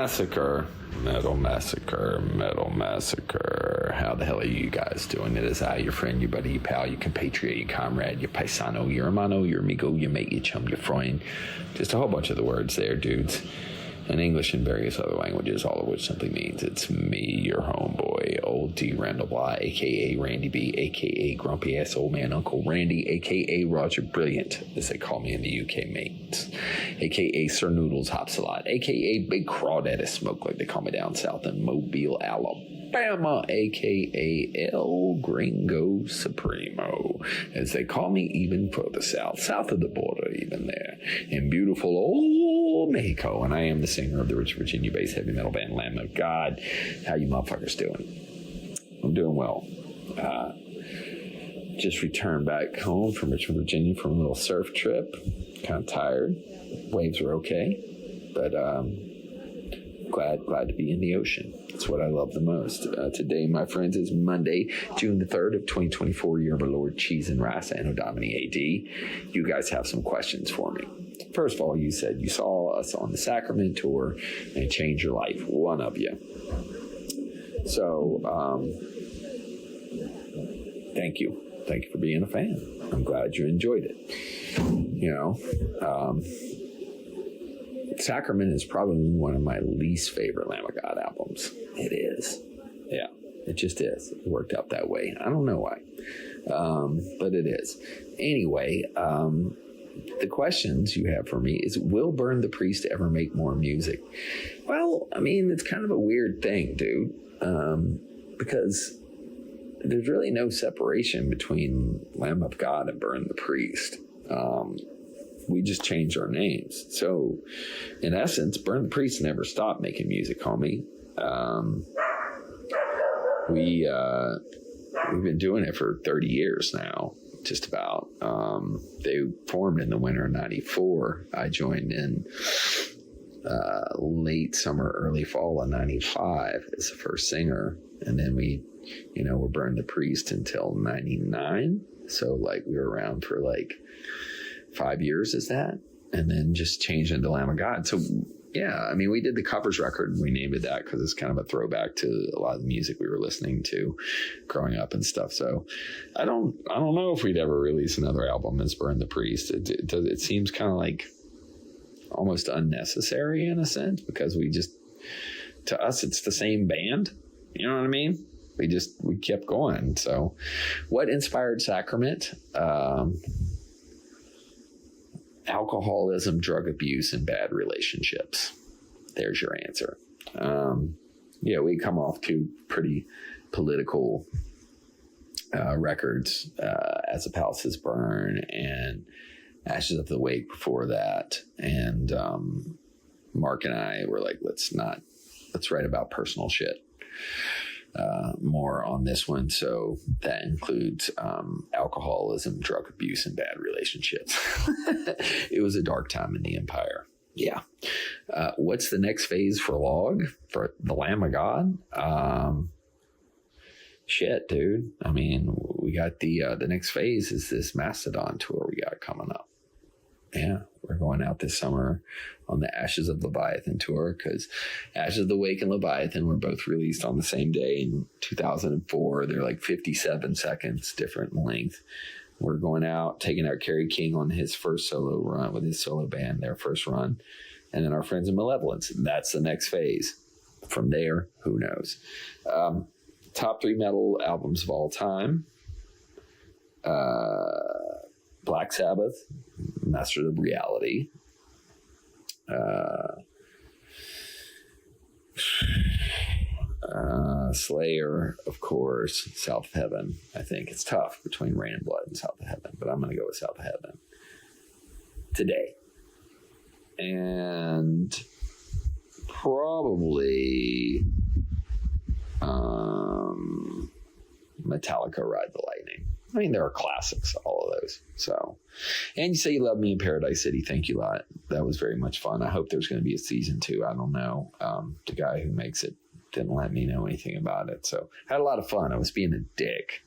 Massacre. Metal Massacre. Metal Massacre. How the hell are you guys doing? It is I, your friend, your buddy, your pal, your compatriot, your comrade, your paisano, your hermano, your amigo, your mate, your chum, your friend. Just a whole bunch of the words there, dudes. In English and various other languages, all of which simply means it's me, your homeboy, old D. Randall Bly, a.k.a. Randy B., a.k.a. Grumpy-Ass Old Man Uncle Randy, a.k.a. Roger Brilliant, as they call me in the UK, mate, a.k.a. Sir Noodles Hops a Lot, a.k.a. Big Crawdad of Smoke, like they call me down south in Mobile, Alabama, a.k.a. El Gringo Supremo, as they call me even further south of the border, even there, in beautiful old Mexico. And I am the singer of the rich Virginia-based heavy metal band Lamb of God. How you motherfuckers doing? I'm doing well. Just returned back home from Richmond, Virginia from a little surf trip. Kind of tired. Waves are okay, but glad to be in the ocean. That's what I love the most. Today, my friends, is Monday, June the 3rd of 2024, year of our Lord Cheese and Rice, Anno Domini AD. You guys have some questions for me. First of all, you said you saw us on the Sacrament tour and it changed your life. One of you. So, thank you. Thank you for being a fan. I'm glad you enjoyed it. You know, Sacrament is probably one of my least favorite Lamb of God albums. It is. Yeah, it just is. It worked out that way. I don't know why, but it is. Anyway, the questions you have for me is, will Burn the Priest ever make more music? Well, I mean, it's kind of a weird thing, dude, because there's really no separation between Lamb of God and Burn the Priest. We just changed our names. So, in essence, Burn the Priest never stopped making music, homie. We've been doing it for 30 years now, just about. They formed in the winter of 94. I joined in late summer, early fall of 95 as the first singer. And then we, were Burn the Priest until 99. So, we were around for 5 years, is that? And then just changed into Lamb of God. So, yeah, I mean, we did the covers record and we named it that because it's kind of a throwback to a lot of the music we were listening to growing up and stuff. So I don't know if we'd ever release another album as Burn the Priest. It seems kind of almost unnecessary in a sense, because to us, it's the same band. You know what I mean? We kept going. So what inspired Sacrament? Alcoholism, drug abuse, and bad relationships. There's your answer. We come off two pretty political records, As the Palaces Burn and Ashes of the Wake before that. And Mark and I were like, let's write about personal shit. More on this one. So that includes alcoholism, drug abuse, and bad relationships. It was a dark time in the Empire. Yeah. What's the next phase for Log, for the Lamb of God? Shit, dude. I mean, we got the next phase is this Mastodon tour we got coming up. Yeah, we're going out this summer on the Ashes of Leviathan tour, because Ashes of the Wake and Leviathan were both released on the same day in 2004. They're 57 seconds different in length. We're going out, taking out Kerry King on his first solo run with his solo band, their first run. And then our friends in Malevolence. That's the next phase. From there, who knows? Top 3 metal albums of all time. Black Sabbath, Masters of Reality. Slayer, of course. South of Heaven. I think it's tough between Rain and Blood and South of Heaven, but I'm going to go with South of Heaven today. And probably Metallica, Ride the Lightning. I mean, there are classics, all of those. So, and you say you love me in Paradise City. Thank you a lot. That was very much fun. I hope there's going to be a season 2. I don't know. The guy who makes it didn't let me know anything about it. So I had a lot of fun. I was being a dick.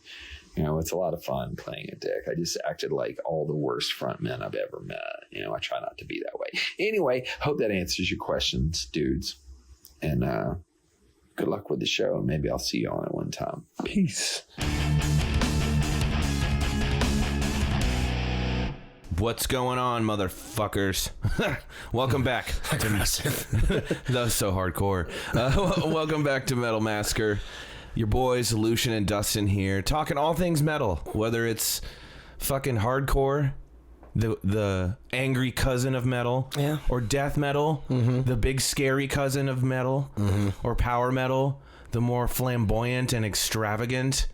It's a lot of fun playing a dick. I just acted like all the worst frontmen I've ever met. I try not to be that way. Anyway, hope that answers your questions, dudes. And good luck with the show. Maybe I'll see you on it one time. Peace. What's going on, motherfuckers? Welcome back. That was so hardcore. Welcome back to Metal Massacre. Your boys, Lucian and Dustin here, talking all things metal, whether it's fucking hardcore, the angry cousin of metal, or death metal, the big scary cousin of metal, or power metal, the more flamboyant and extravagant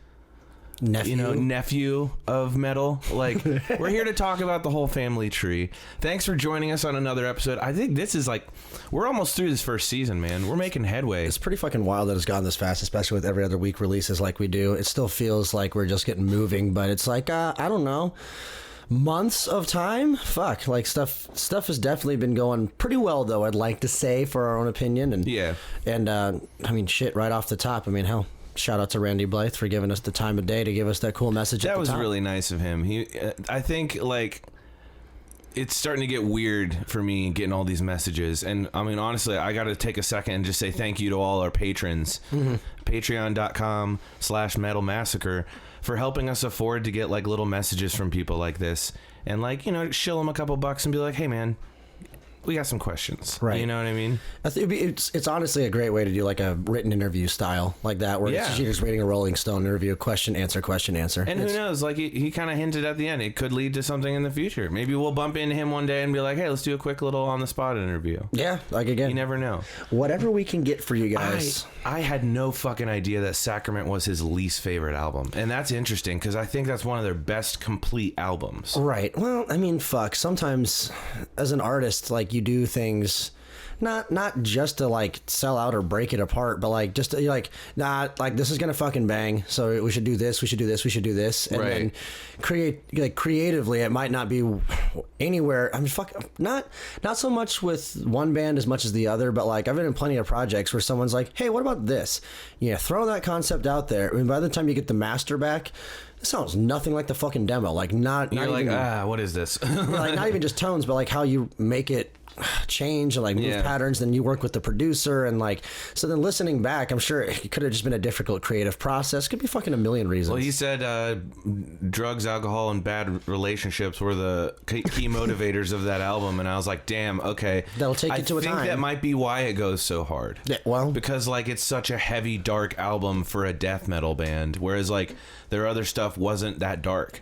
nephew of metal. Like, we're here to talk about the whole family tree. Thanks for joining us on another episode. I think this is like, we're almost through this first season, man. We're making headway. It's pretty fucking wild that it's gone this fast, especially with every other week releases like we do. It still feels like we're just getting moving, but it's like, I don't know, months of time. Fuck, like stuff has definitely been going pretty well, though, I'd like to say, for our own opinion. And I mean, shit, right off the top, I mean, hell, shout out to Randy Blythe for giving us the time of day to give us that cool message. That was really nice of him. I think, like, it's starting to get weird for me getting all these messages. And I mean, honestly, I got to take a second and just say thank you to all our patrons. Patreon.com/Metal Massacre for helping us afford to get like little messages from people like this. And like, shill them a couple bucks and be like, hey man, we got some questions. Right. You know what I mean? It's honestly a great way to do like a written interview style like that, where it's just reading a Rolling Stone interview, question, answer. And who knows? Like he kind of hinted at the end, it could lead to something in the future. Maybe we'll bump into him one day and be like, hey, let's do a quick little on the spot interview. Yeah. Like, again, you never know. Whatever we can get for you guys. I had no fucking idea that Sacrament was his least favorite album. And that's interesting because I think that's one of their best complete albums. Right. Well, I mean, fuck. Sometimes as an artist, like, you do things not just to like sell out or break it apart, but like just to, like, nah, like this is gonna fucking bang, so we should do this, we should do this, we should do this, and then creatively it might not be anywhere. I mean, fuck, not so much with one band as much as the other, but like I've been in plenty of projects where someone's like, hey, what about this? Throw that concept out there. I mean, by the time you get the master back, it sounds nothing like the fucking demo. Like, not you're even, like, what is this? like, not even just tones, but like how you make it change and like move patterns. Then you work with the producer, and like, so then listening back, I'm sure it could have just been a difficult creative process. Could be fucking a million reasons. Well, he said drugs, alcohol, and bad relationships were the key motivators of that album, and I was like, damn, okay, that'll take you to a time. I think that might be why it goes so hard. Yeah, well, because like it's such a heavy, dark album for a death metal band, whereas like their other stuff wasn't that dark.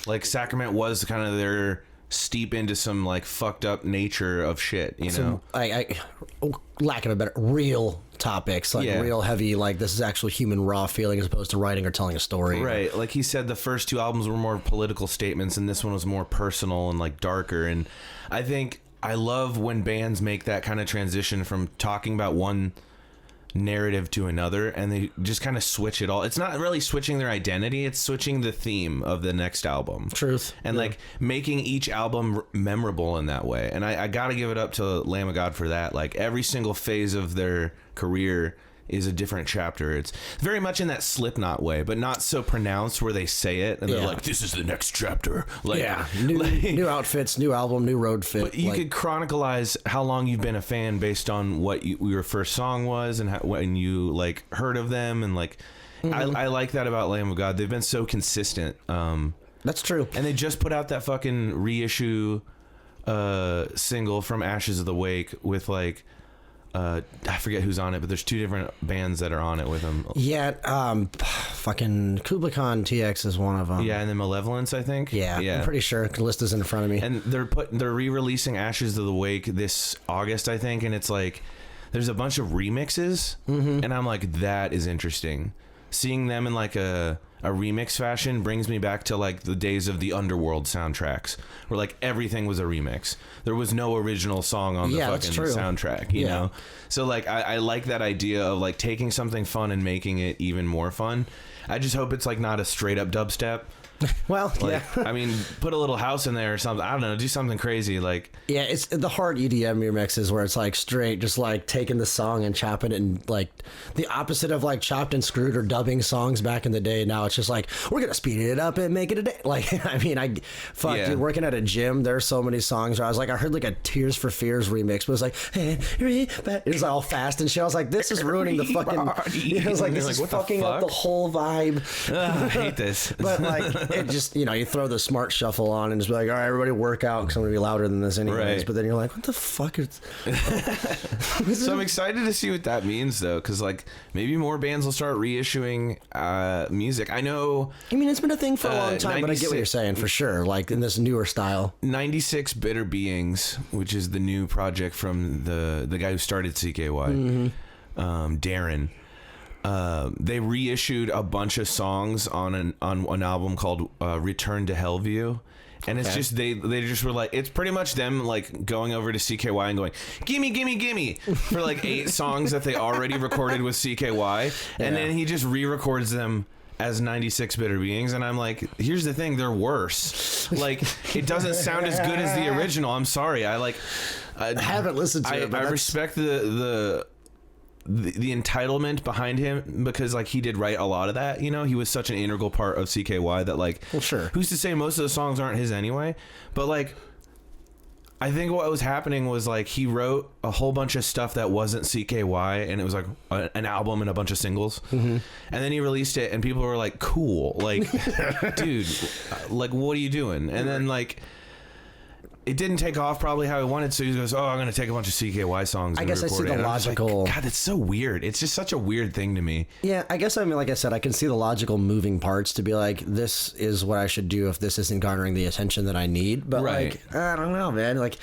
Like Sacrament was kind of their steep into some like fucked up nature of shit, know. I lack of a better, real topics, like real heavy, like this is actual human raw feeling as opposed to writing or telling a story. Right. Like he said, the first two albums were more political statements, and this one was more personal and like darker. And I think I love when bands make that kind of transition from talking about one narrative to another, and they just kind of switch it all. It's not really switching their identity, it's switching the theme of the next album. Truth. And like making each album memorable in that way. And I gotta give it up to Lamb of God for that. Like every single phase of their career is a different chapter. It's very much in that Slipknot way, but not so pronounced where they say it and they're like, this is the next chapter. Like, new outfits, new album, new road fit. But you could chronicleize how long you've been a fan based on what your first song was and when you like heard of them, and like I like that about Lamb of God. They've been so consistent. That's true. And they just put out that fucking reissue single from Ashes of the Wake with like I forget who's on it, but there's two different bands that are on it with them. Yeah, fucking Kublai Khan TX is one of them. Yeah, and then Malevolence, I think. Yeah, I'm pretty sure the list is in front of me. And they're re-releasing Ashes of the Wake this August, I think, and it's like there's a bunch of remixes, and I'm like, that is interesting. Seeing them in like a remix fashion brings me back to like the days of the Underworld soundtracks, where like everything was a remix. There was no original song on the fucking soundtrack, you know? So like I like that idea of like taking something fun and making it even more fun. I just hope it's like not a straight up dubstep. Well, Like, yeah. I mean, put a little house in there or something. I don't know. Do something crazy. Like, Yeah, it's the hard EDM remixes where it's like straight, just like taking the song and chopping it, and like the opposite of like chopped and screwed or dubbing songs back in the day. Now it's just like, we're gonna speed it up and make it a day. Like, I mean, dude, working at a gym, there's so many songs where I was like, I heard like a Tears for Fears remix, but it was like, it was all fast and shit. I was like, this is ruining the fucking. It was like, this is what the fucking up the whole vibe. I hate this. But like, it just, you throw the smart shuffle on and just be like, all right, everybody work out because I'm gonna be louder than this anyways. Right. But then you're like, what the fuck is? So I'm excited to see what that means, though, because like maybe more bands will start reissuing music. I know. I mean, it's been a thing for a long time, but I get what you're saying for sure. Like in this newer style. 96 Bitter Beings, which is the new project from the guy who started CKY, Darren. They reissued a bunch of songs on an album called Return to Hellview. And it's just they just were like, it's pretty much them like going over to CKY and going, gimme, gimme, gimme, for like 8 songs that they already recorded with CKY. And then he just re-records them as 96 Bitter Beings, and I'm like, here's the thing, they're worse. Like, it doesn't sound as good as the original. I'm sorry. I haven't listened to it, but I respect the entitlement behind him, because like he did write a lot of that, he was such an integral part of CKY that like, well, sure, who's to say most of the songs aren't his anyway. But like, I think what was happening was like he wrote a whole bunch of stuff that wasn't CKY, and it was like an album and a bunch of singles, and then he released it and people were like, cool, like dude, like what are you doing? And then like it didn't take off probably how he wanted, so he goes, oh, I'm going to take a bunch of CKY songs. I guess I see the logical. Like, God, that's so weird. It's just such a weird thing to me. Yeah, I guess, I mean, like I said, I can see the logical moving parts to be like, this is what I should do if this isn't garnering the attention that I need. But like, I don't know, man. Like,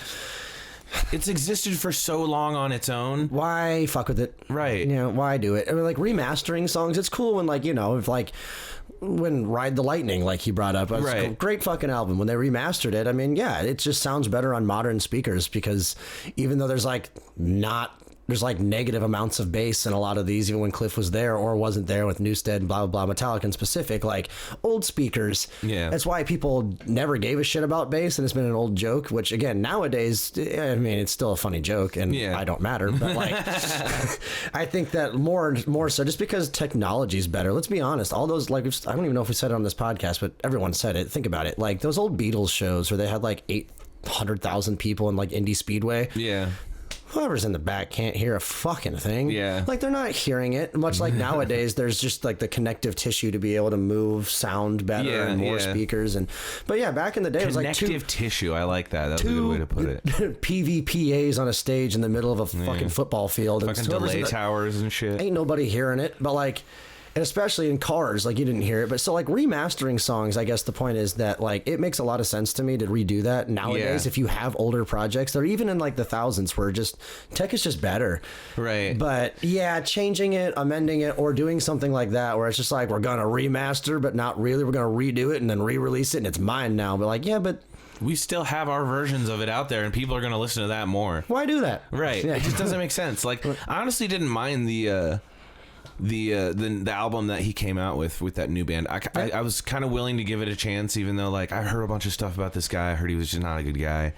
it's existed for so long on its own. Why fuck with it? Right. Why do it? I mean, like remastering songs, it's cool when like, if like when Ride the Lightning, like he brought up, it's a great fucking album. When they remastered it, I mean, yeah, it just sounds better on modern speakers, because even though there's like negative amounts of bass in a lot of these, even when Cliff was there or wasn't there with Newstead, blah, blah, blah, Metallica in specific, like old speakers. Yeah. That's why people never gave a shit about bass, and it's been an old joke, which again, nowadays, I mean, it's still a funny joke, and I don't matter, but like, I think that more so just because technology's better. Let's be honest. All those, like, I don't even know if we said it on this podcast, but everyone said it. Think about it. Like those old Beatles shows where they had like 800,000 people in like Indy Speedway. Yeah. Whoever's in the back can't hear a fucking thing. Yeah. Like, they're not hearing it. Much like nowadays, there's just like the connective tissue to be able to move sound better and more speakers. But yeah, back in the day, it was like connective tissue. I like that. That's a good way to put it. PVPAs on a stage in the middle of a fucking football field. Fucking delay towers and shit. Ain't nobody hearing it. But like, and especially in cars, like you didn't hear it. But so like remastering songs, I guess the point is that like it makes a lot of sense to me to redo that nowadays. If you have older projects, they're even in like the thousands where just tech is just better. Right. But yeah, changing it, amending it, or doing something like that where it's just like, we're going to remaster, but not really. We're going to redo it and then re-release it and it's mine now. But like, yeah, but we still have our versions of it out there, and people are going to listen to that more. Why do that? Right. Yeah. It just doesn't make sense. Like, I honestly didn't mind the album that he came out with that new band. I was kind of willing to give it a chance, even though like I heard a bunch of stuff about this guy. I heard he was just not a good guy,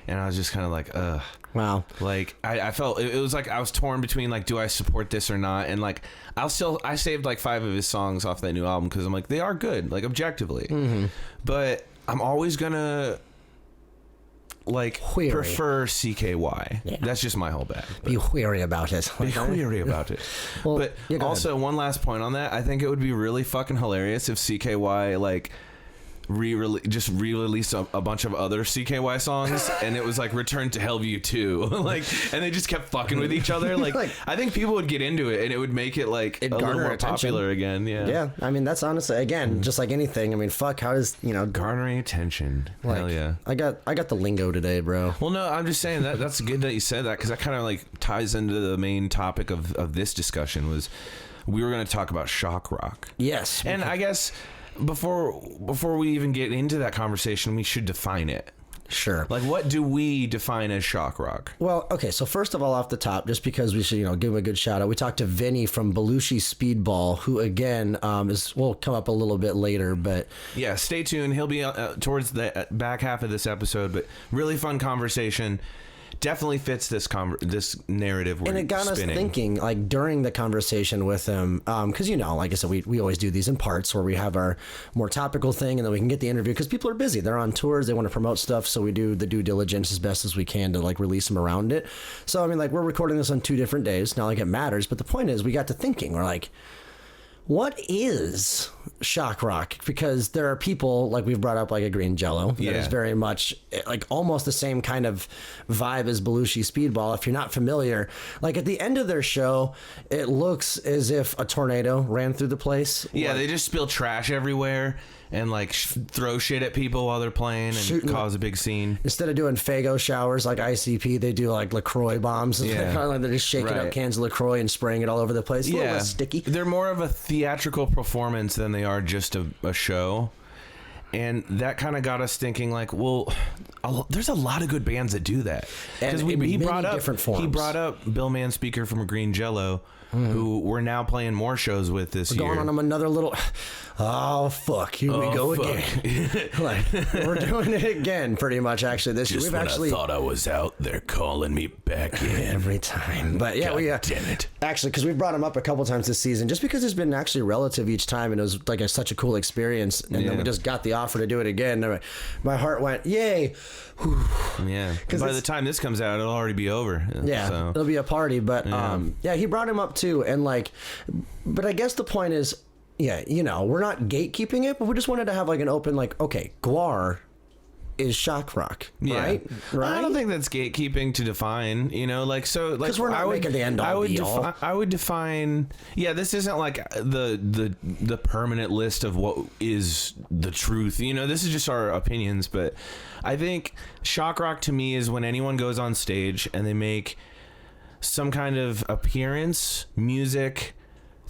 and I was just kind of like, ugh. Wow. Like I felt it was like I was torn between like, do I support this or not? And like I saved like 5 of his songs off that new album because I'm like, they are good, like objectively. Mm-hmm. But I'm always gonna like prefer CKY. Yeah. That's just my whole bag. Be wary about it. Be wary about it. Well, but also one last point on that. I think it would be really fucking hilarious if CKY like re-release a bunch of other CKY songs, and it was like Return to Hellview 2, like, and they just kept fucking with each other. Like, I think people would get into it, and it would make it like a little more popular again. Yeah. I mean, that's honestly, again, just like anything. I mean, fuck, how does garnering attention? Like, hell yeah. I got the lingo today, bro. Well, no, I'm just saying that's good that you said that, because that kind of like ties into the main topic of this discussion. Was we were going to talk about shock rock. Yes, and I guess. Before we even get into that conversation, we should define it. Sure. Like, what do we define as shock rock? Well, okay, so first of all, off the top, just because we should, give him a good shout out, we talked to Vinny from Belushi Speedball, who again will come up a little bit later, but yeah, stay tuned. He'll be towards the back half of this episode, but really fun conversation. Definitely fits this narrative we're and it got spinning. us thinking, like, during the conversation with him, because like I said, we always do these in parts where we have our more topical thing, and then we can get the interview because people are busy, they're on tours, they want to promote stuff, so we do the due diligence as best as we can to like release them around it. So I mean, like, we're recording this on 2 different days, not like it matters, but the point is we got to thinking, we're like, what is shock rock? Because there are people, like we've brought up, like a green Jello that is very much like almost the same kind of vibe as Belushi Speedball. If you're not familiar, like at the end of their show, it looks as if a tornado ran through the place. Yeah, like, they just spill trash everywhere and like throw shit at people while they're playing and cause a big scene. Instead of doing Faygo showers like ICP, they do like LaCroix bombs. Yeah. Kind of like they're just shaking up cans of LaCroix and spraying it all over the place. A little less sticky. They're more of a theatrical performance than they are just a show. And that kind of got us thinking, like, well, there's a lot of good bands that do that. Because he brought up Bill Manspeaker from Green Jello, who we're now playing more shows with this year. Going on them another little. Oh fuck! Here we go again. Like, we're doing it again, pretty much. Actually, this year I thought I was out, they're calling me back in every time. But yeah, damn it. Actually, because we brought him up a couple times this season, just because it's been actually relative each time, and it was like such a cool experience. And then we just got the offer to do it again. And my heart went, yay! Yeah. By the time this comes out, it'll already be over. Yeah, so. It'll be a party. But he brought him up too, and like, but I guess the point is. Yeah, we're not gatekeeping it, but we just wanted to have like an open, like, okay, Gwar is shock rock, right? I don't think that's gatekeeping to define, because we're not making the end all be all. I would define, this isn't like the permanent list of what is the truth. This is just our opinions, but I think shock rock to me is when anyone goes on stage and they make some kind of appearance, music,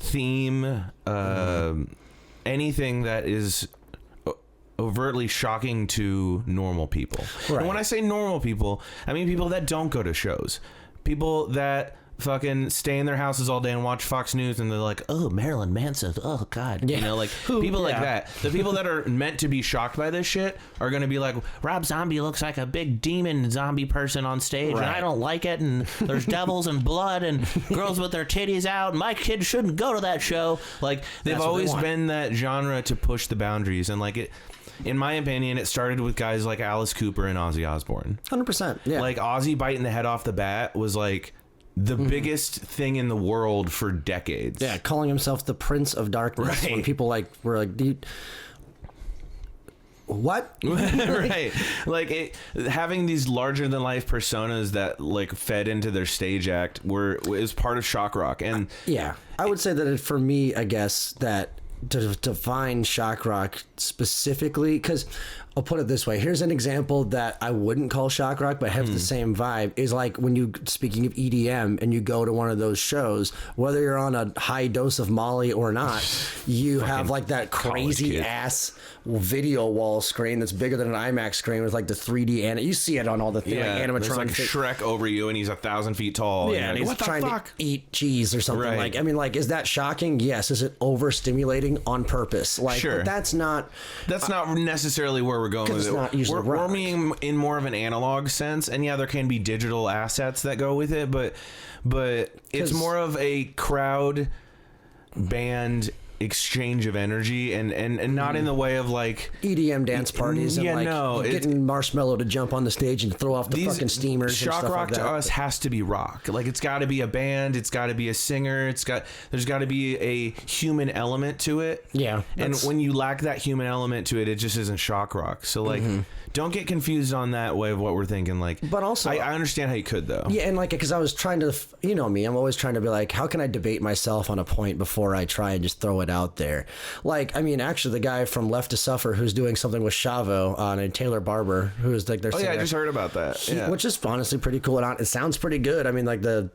theme, anything that is overtly shocking to normal people. Right. And when I say normal people, I mean people that don't go to shows, people that fucking stay in their houses all day and watch Fox News, and they're like, oh, Marilyn Manson, oh god, people like that. The people that are meant to be shocked by this shit are gonna be like, Rob Zombie looks like a big demon zombie person on stage, and I don't like it, and there's devils and blood and girls with their titties out, and my kid shouldn't go to that show. Like, they've always been that genre to push the boundaries, and like it. In my opinion, it started with guys like Alice Cooper and Ozzy Osbourne. 100%. Yeah. Like, Ozzy biting the head off the bat was like the biggest thing in the world for decades. Yeah, calling himself the Prince of Darkness. When people were like, dude, what? Right. Like, having these larger than life personas that like fed into their stage act is part of shock rock. And I would say that for me, I guess that to define shock rock specifically, because I'll put it this way. Here's an example that I wouldn't call shock rock, but has the same vibe. Is like when you, speaking of EDM, and you go to one of those shows, whether you're on a high dose of Molly or not, you have like that crazy ass video wall screen that's bigger than an IMAX screen with like the 3D and you see it on all the like animatronics. There's like Shrek over you, and he's 1,000 feet tall. Yeah, and he's trying to eat cheese or something. Like, I mean, like, is that shocking? Yes. Is it overstimulating on purpose? Like, sure. That's not necessarily where we're going with it. We're being in more of an analog sense, and there can be digital assets that go with it, but it's more of a crowd band exchange of energy, and not in the way of like EDM dance parties and getting Marshmello to jump on the stage and throw off the fucking steamers. Shock and stuff rock like that. To us has to be rock. Like, it's got to be a band, it's got to be a singer, there's got to be a human element to it. Yeah, and when you lack that human element to it, it just isn't shock rock. So like, don't get confused on that way of what we're thinking. Like, but also I understand how you could though. Yeah, and like, because I was trying to, me, I'm always trying to be like, how can I debate myself on a point before I try and just throw it put out there. Like, I mean, actually, the guy from Left to Suffer who's doing something with Chavo and Taylor Barber, who's like their singer. I just heard about that. Which is honestly pretty cool. And it sounds pretty good. I mean, like the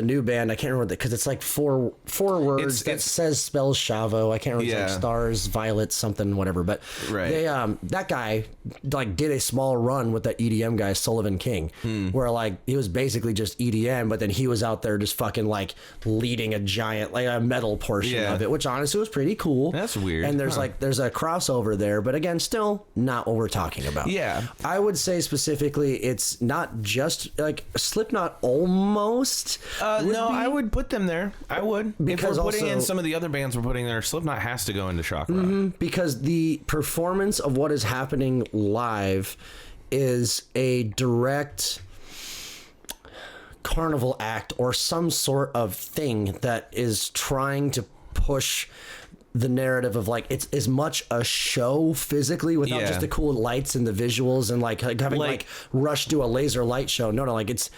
new band, I can't remember because it's like four words that spells Chavo. I can't remember. It's like stars, violets, something, whatever. But they that guy like did a small run with that EDM guy Sullivan King, where like he was basically just EDM, but then he was out there just fucking like leading a giant like a metal portion of it, which honestly was pretty cool. That's weird. And there's there's a crossover there, but again, still not what we're talking about. Yeah, I would say specifically, it's not just like Slipknot almost. No, I would put them there. I would, because if we're putting in some of the other bands we're putting there, Slipknot has to go into shock rock. Because the performance of what is happening live is a direct carnival act or some sort of thing that is trying to push the narrative of like it's as much a show physically without just the cool lights and the visuals and like having like Rush do a laser light show. No, like it's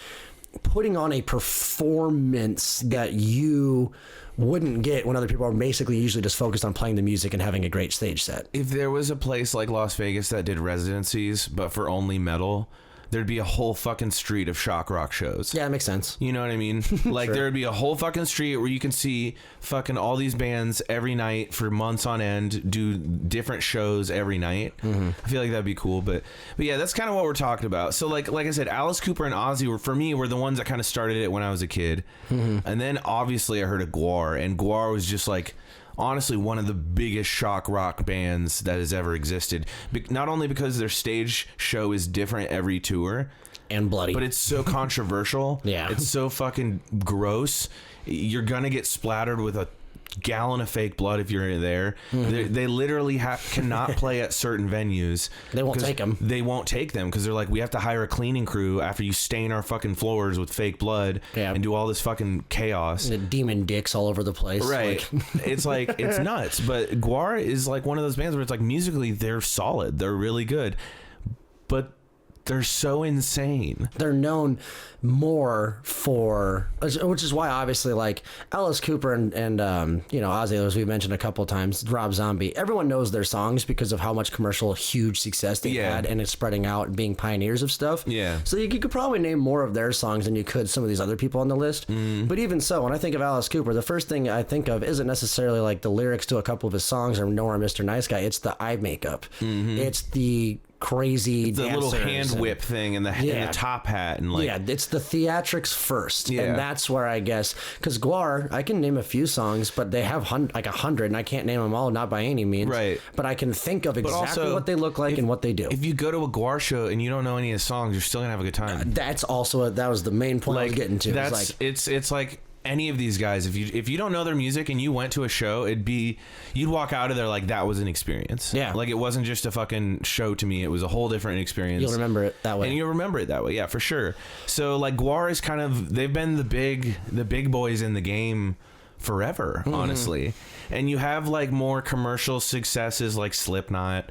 putting on a performance that you wouldn't get when other people are basically usually just focused on playing the music and having a great stage set. If there was a place like Las Vegas that did residencies but for only metal, there'd be a whole fucking street of shock rock shows. Yeah, it makes sense. You know what I mean? Like there'd be a whole fucking street where you can see fucking all these bands every night for months on end, do different shows every night. I feel like that'd be cool. But yeah, that's kind of what we're talking about. So like I said, Alice Cooper and Ozzy were the ones that kind of started it when I was a kid. And then obviously I heard of Gwar, and Gwar was just like honestly one of the biggest shock rock bands that has ever existed. Not only because their stage show is different every tour and bloody, but it's so controversial. It's so fucking gross. You're gonna get splattered with a gallon of fake blood if you're there. They literally cannot play at certain venues. They won't take them. They won't take them because they're like, we have to hire a cleaning crew after you stain our fucking floors with fake blood and do all this fucking chaos. And the demon dicks all over the place. Right. It's like, it's nuts. But Gwar is like one of those bands where it's like musically they're solid. They're really good. But they're so insane. They're known more for, which is why obviously like Alice Cooper and you know, Ozzy, as we've mentioned a couple of times, Rob Zombie, everyone knows their songs because of how much commercial huge success they had, and it's spreading out and being pioneers of stuff. So you could probably name more of their songs than you could some of these other people on the list. But even so, when I think of Alice Cooper, the first thing I think of isn't necessarily like the lyrics to a couple of his songs or Nora Mr. Nice Guy. It's the eye makeup. It's the crazy the little hand whip thing and the top hat and like it's the theatrics first, and that's where I guess, because Gwar, I can name a few songs, but they have like 100, and I can't name them all, not by any means, but I can think of exactly also, what they look like and what they do. If you go to a Gwar show and you don't know any of the songs, you're still gonna have a good time. That's also that was the main point I was getting to. That's it's like any of these guys, if you don't know their music and you went to a show, you'd walk out of there like that was an experience. Like it wasn't just a fucking show to me, it was a whole different experience. You'll remember it that way. And you'll remember it that way, yeah, for sure. So like Gwar is kind of, they've been the big boys in the game forever, honestly. And you have like more commercial successes like Slipknot,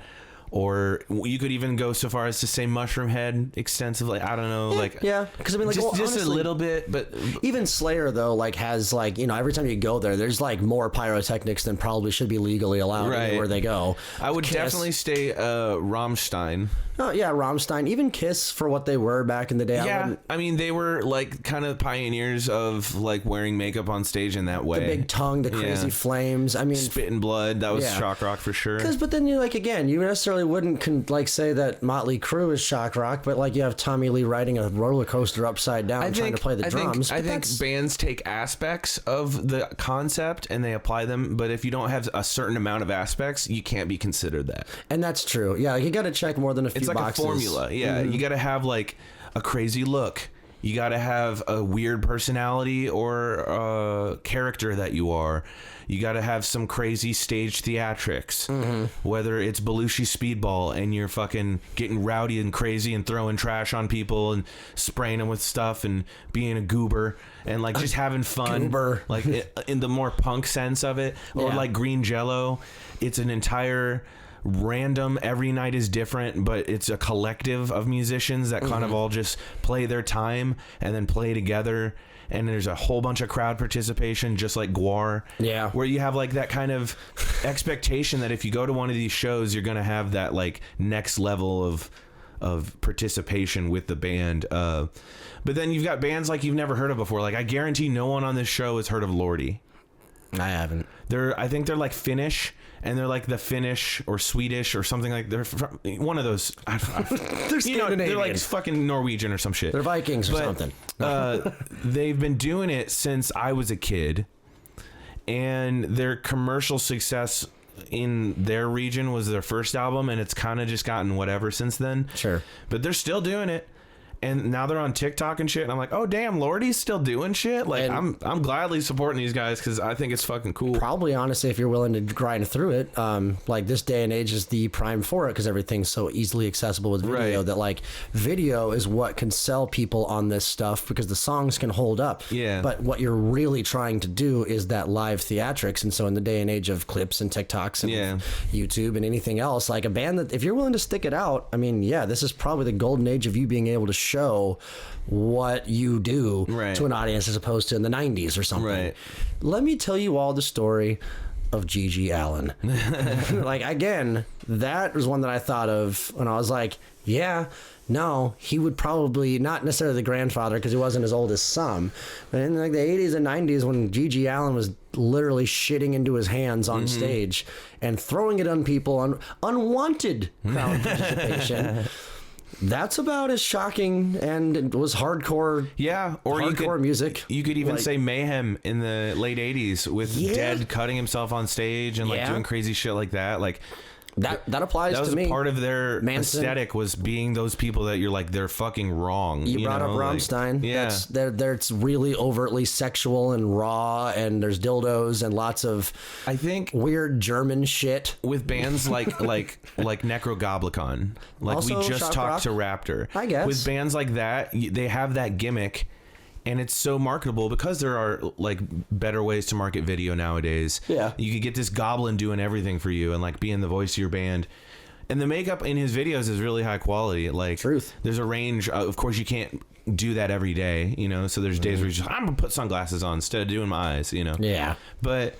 or you could even go so far as to say Mushroom Head extensively. I don't know, because I mean, like just honestly, a little bit, but even Slayer though, like has like, you know, every time you go there's like more pyrotechnics than probably should be legally allowed anywhere they go. I would definitely stay Rammstein. Oh yeah, Rammstein, even Kiss for what they were back in the day. I mean they were like kind of pioneers of like wearing makeup on stage in that way. The big tongue, the crazy flames. I mean, Spit and Blood, that was shock rock for sure. But then you like, again, you necessarily wouldn't like say that Motley Crue is shock rock, but like you have Tommy Lee riding a roller coaster upside down trying to play the drums. I think bands take aspects of the concept and they apply them, but if you don't have a certain amount of aspects, you can't be considered that. And that's true. Yeah, you got to check more than a few boxes. It's like a formula. Yeah, you got to have like a crazy look. You got to have a weird personality or character that you are. You got to have some crazy stage theatrics, whether it's Belushi Speedball and you're fucking getting rowdy and crazy and throwing trash on people and spraying them with stuff and being a goober and like just having fun, like in the more punk sense of it, or like Green Jello. It's an entire random, every night is different, but it's a collective of musicians that kind of all just play their time and then play together. And there's a whole bunch of crowd participation, just like Gwar. Yeah. Where you have like that kind of expectation that if you go to one of these shows, you're going to have that like next level of participation with the band. But then you've got bands like you've never heard of before. Like I guarantee no one on this show has heard of Lordi. I haven't. I think they're like Finnish, and they're like the Finnish or Swedish or something like they're from one of those. They're Scandinavian. They're like fucking Norwegian or some shit. They're Vikings or something. They've been doing it since I was a kid, and their commercial success in their region was their first album, and it's kind of just gotten whatever since then. Sure. But they're still doing it. And now they're on TikTok and shit, and I'm like, oh damn, Lordi's still doing shit. Like I'm gladly supporting these guys because I think it's fucking cool. Probably, honestly, if you're willing to grind through it, like this day and age is the prime for it because everything's so easily accessible with video that like video is what can sell people on this stuff because the songs can hold up. Yeah. But what you're really trying to do is that live theatrics, and so in the day and age of clips and TikToks and YouTube and anything else, like a band that if you're willing to stick it out, I mean, yeah, this is probably the golden age of you being able to show what you do to an audience as opposed to in the 90s or something. Let me tell you all the story of G.G. Allen. Like, again, that was one that I thought of when I was like, yeah, no, he would probably not necessarily the grandfather because he wasn't as old as some, but in like the 80s and 90s when G.G. Allen was literally shitting into his hands on stage and throwing it on people on unwanted crowd participation. That's about as shocking, and it was hardcore. Yeah, or hardcore music. You could even say Mayhem in the late '80s with Dead cutting himself on stage and like doing crazy shit like that. Like that applies to me. That was part of their aesthetic was being those people that you're like they're fucking wrong. You brought up Rammstein. Like, it's really overtly sexual and raw, and there's dildos and lots of weird German shit with bands like Necrogoblicon. Like also, we just talked to Raptor. I guess with bands like that, they have that gimmick. And it's so marketable because there are like better ways to market video nowadays. Yeah. You could get this goblin doing everything for you and like being the voice of your band. And the makeup in his videos is really high quality. Like there's a range. Of course, you can't do that every day, you know? So there's days where you're just, I'm going to put sunglasses on instead of doing my eyes, you know? Yeah. But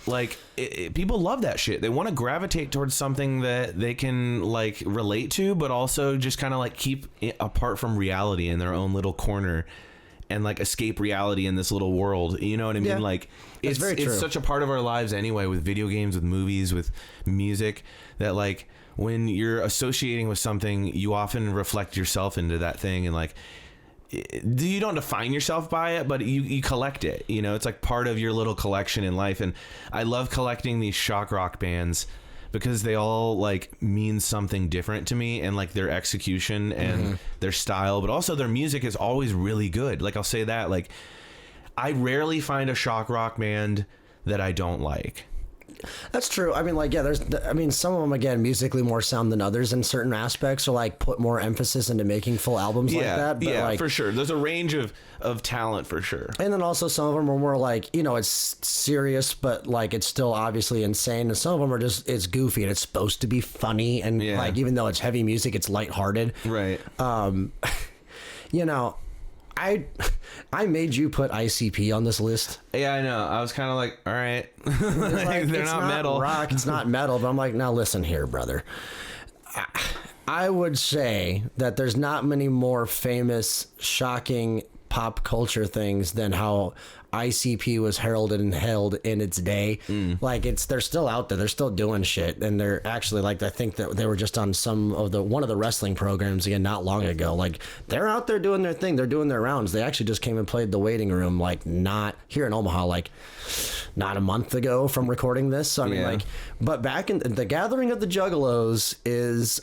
like people love that shit. They want to gravitate towards something that they can like relate to, but also just kind of like keep it apart from reality in their own little corner. And like escape reality in this little world, you know what I mean? Like it's such a part of our lives anyway, with video games, with movies, with music, that like when you're associating with something, you often reflect yourself into that thing, and like you don't define yourself by it, but you collect it. You know, it's like part of your little collection in life. And I love collecting these shock rock bands because they all like mean something different to me, and like their execution and their style, but also their music is always really good. Like I'll say that, like I rarely find a shock rock band that I don't like. That's true. I mean, like, yeah, some of them, again, musically more sound than others in certain aspects, or like put more emphasis into making full albums like that. But like, for sure. There's a range of talent for sure. And then also some of them are more like, you know, it's serious, but like it's still obviously insane. And some of them are just, it's goofy and it's supposed to be funny. And like, even though it's heavy music, it's lighthearted. Right. You know, I made you put ICP on this list. Yeah, I know. I was kind of like, all right. Like, they're not metal. Rock, it's not metal. But I'm like, now listen here, brother. I would say that there's not many more famous, shocking pop culture things than how ICP was heralded and held in its day. Like they're still out there, they're still doing shit, and they're actually like, I think that they were just on one of the wrestling programs again not long ago. Like they're out there doing their thing, they're doing their rounds. They actually just came and played the Waiting Room, like not here in Omaha, like not a month ago from recording this. So I mean, like, but back in the Gathering of the Juggalos is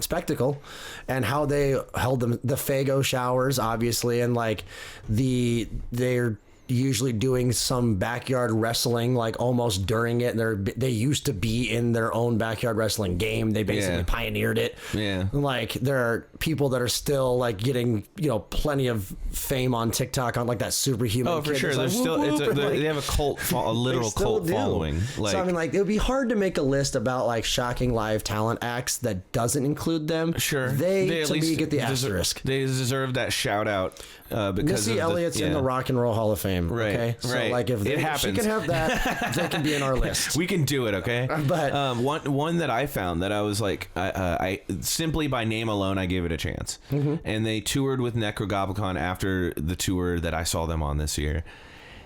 spectacle, and how they held the Fago showers, obviously, and like they're usually doing some backyard wrestling, like almost during it. And they used to be in their own backyard wrestling game. They basically pioneered it. Yeah. Like there are people that are still like getting, plenty of fame on TikTok on like that superhuman. Oh, for sure. There's still they have a literal cult following. Like, so I mean, like it would be hard to make a list about like shocking live talent acts that doesn't include them. Sure. They to me get the asterisk. They deserve that shout out because Missy Elliott's in the Rock and Roll Hall of Fame. Right. Okay. So like if she can have that, they can be in our list. We can do it. Okay. But one that I found that I was like, I simply by name alone, I gave it a chance. And they toured with Necrogoblicon after the tour that I saw them on this year.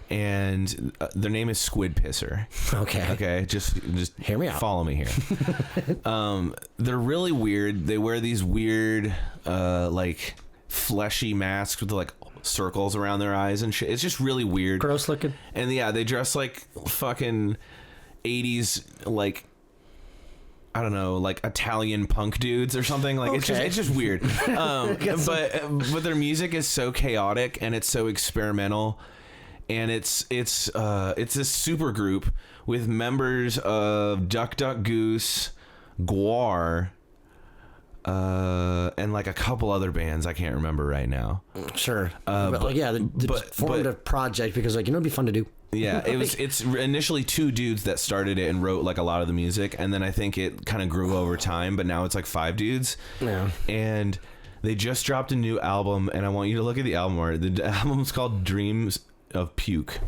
And their name is Squid Pisser. Okay. Just hear me out. Follow me here. They're really weird. They wear these weird, like fleshy masks with like circles around their eyes and shit. It's just really weird. Gross looking. And yeah, they dress like fucking 80s, like, I don't know, like Italian punk dudes or something. Like it's just weird. But their music is so chaotic and it's so experimental. And it's a super group with members of Duck Duck Goose, Gwar, and like a couple other bands I can't remember right now. Sure. But formed a project because like it'd be fun to do. Yeah, it's initially two dudes that started it and wrote like a lot of the music, and then I think it kind of grew over time, but now it's like 5 dudes. Yeah. And they just dropped a new album, and I want you to look at the album art. The album's called Dreams of Puke.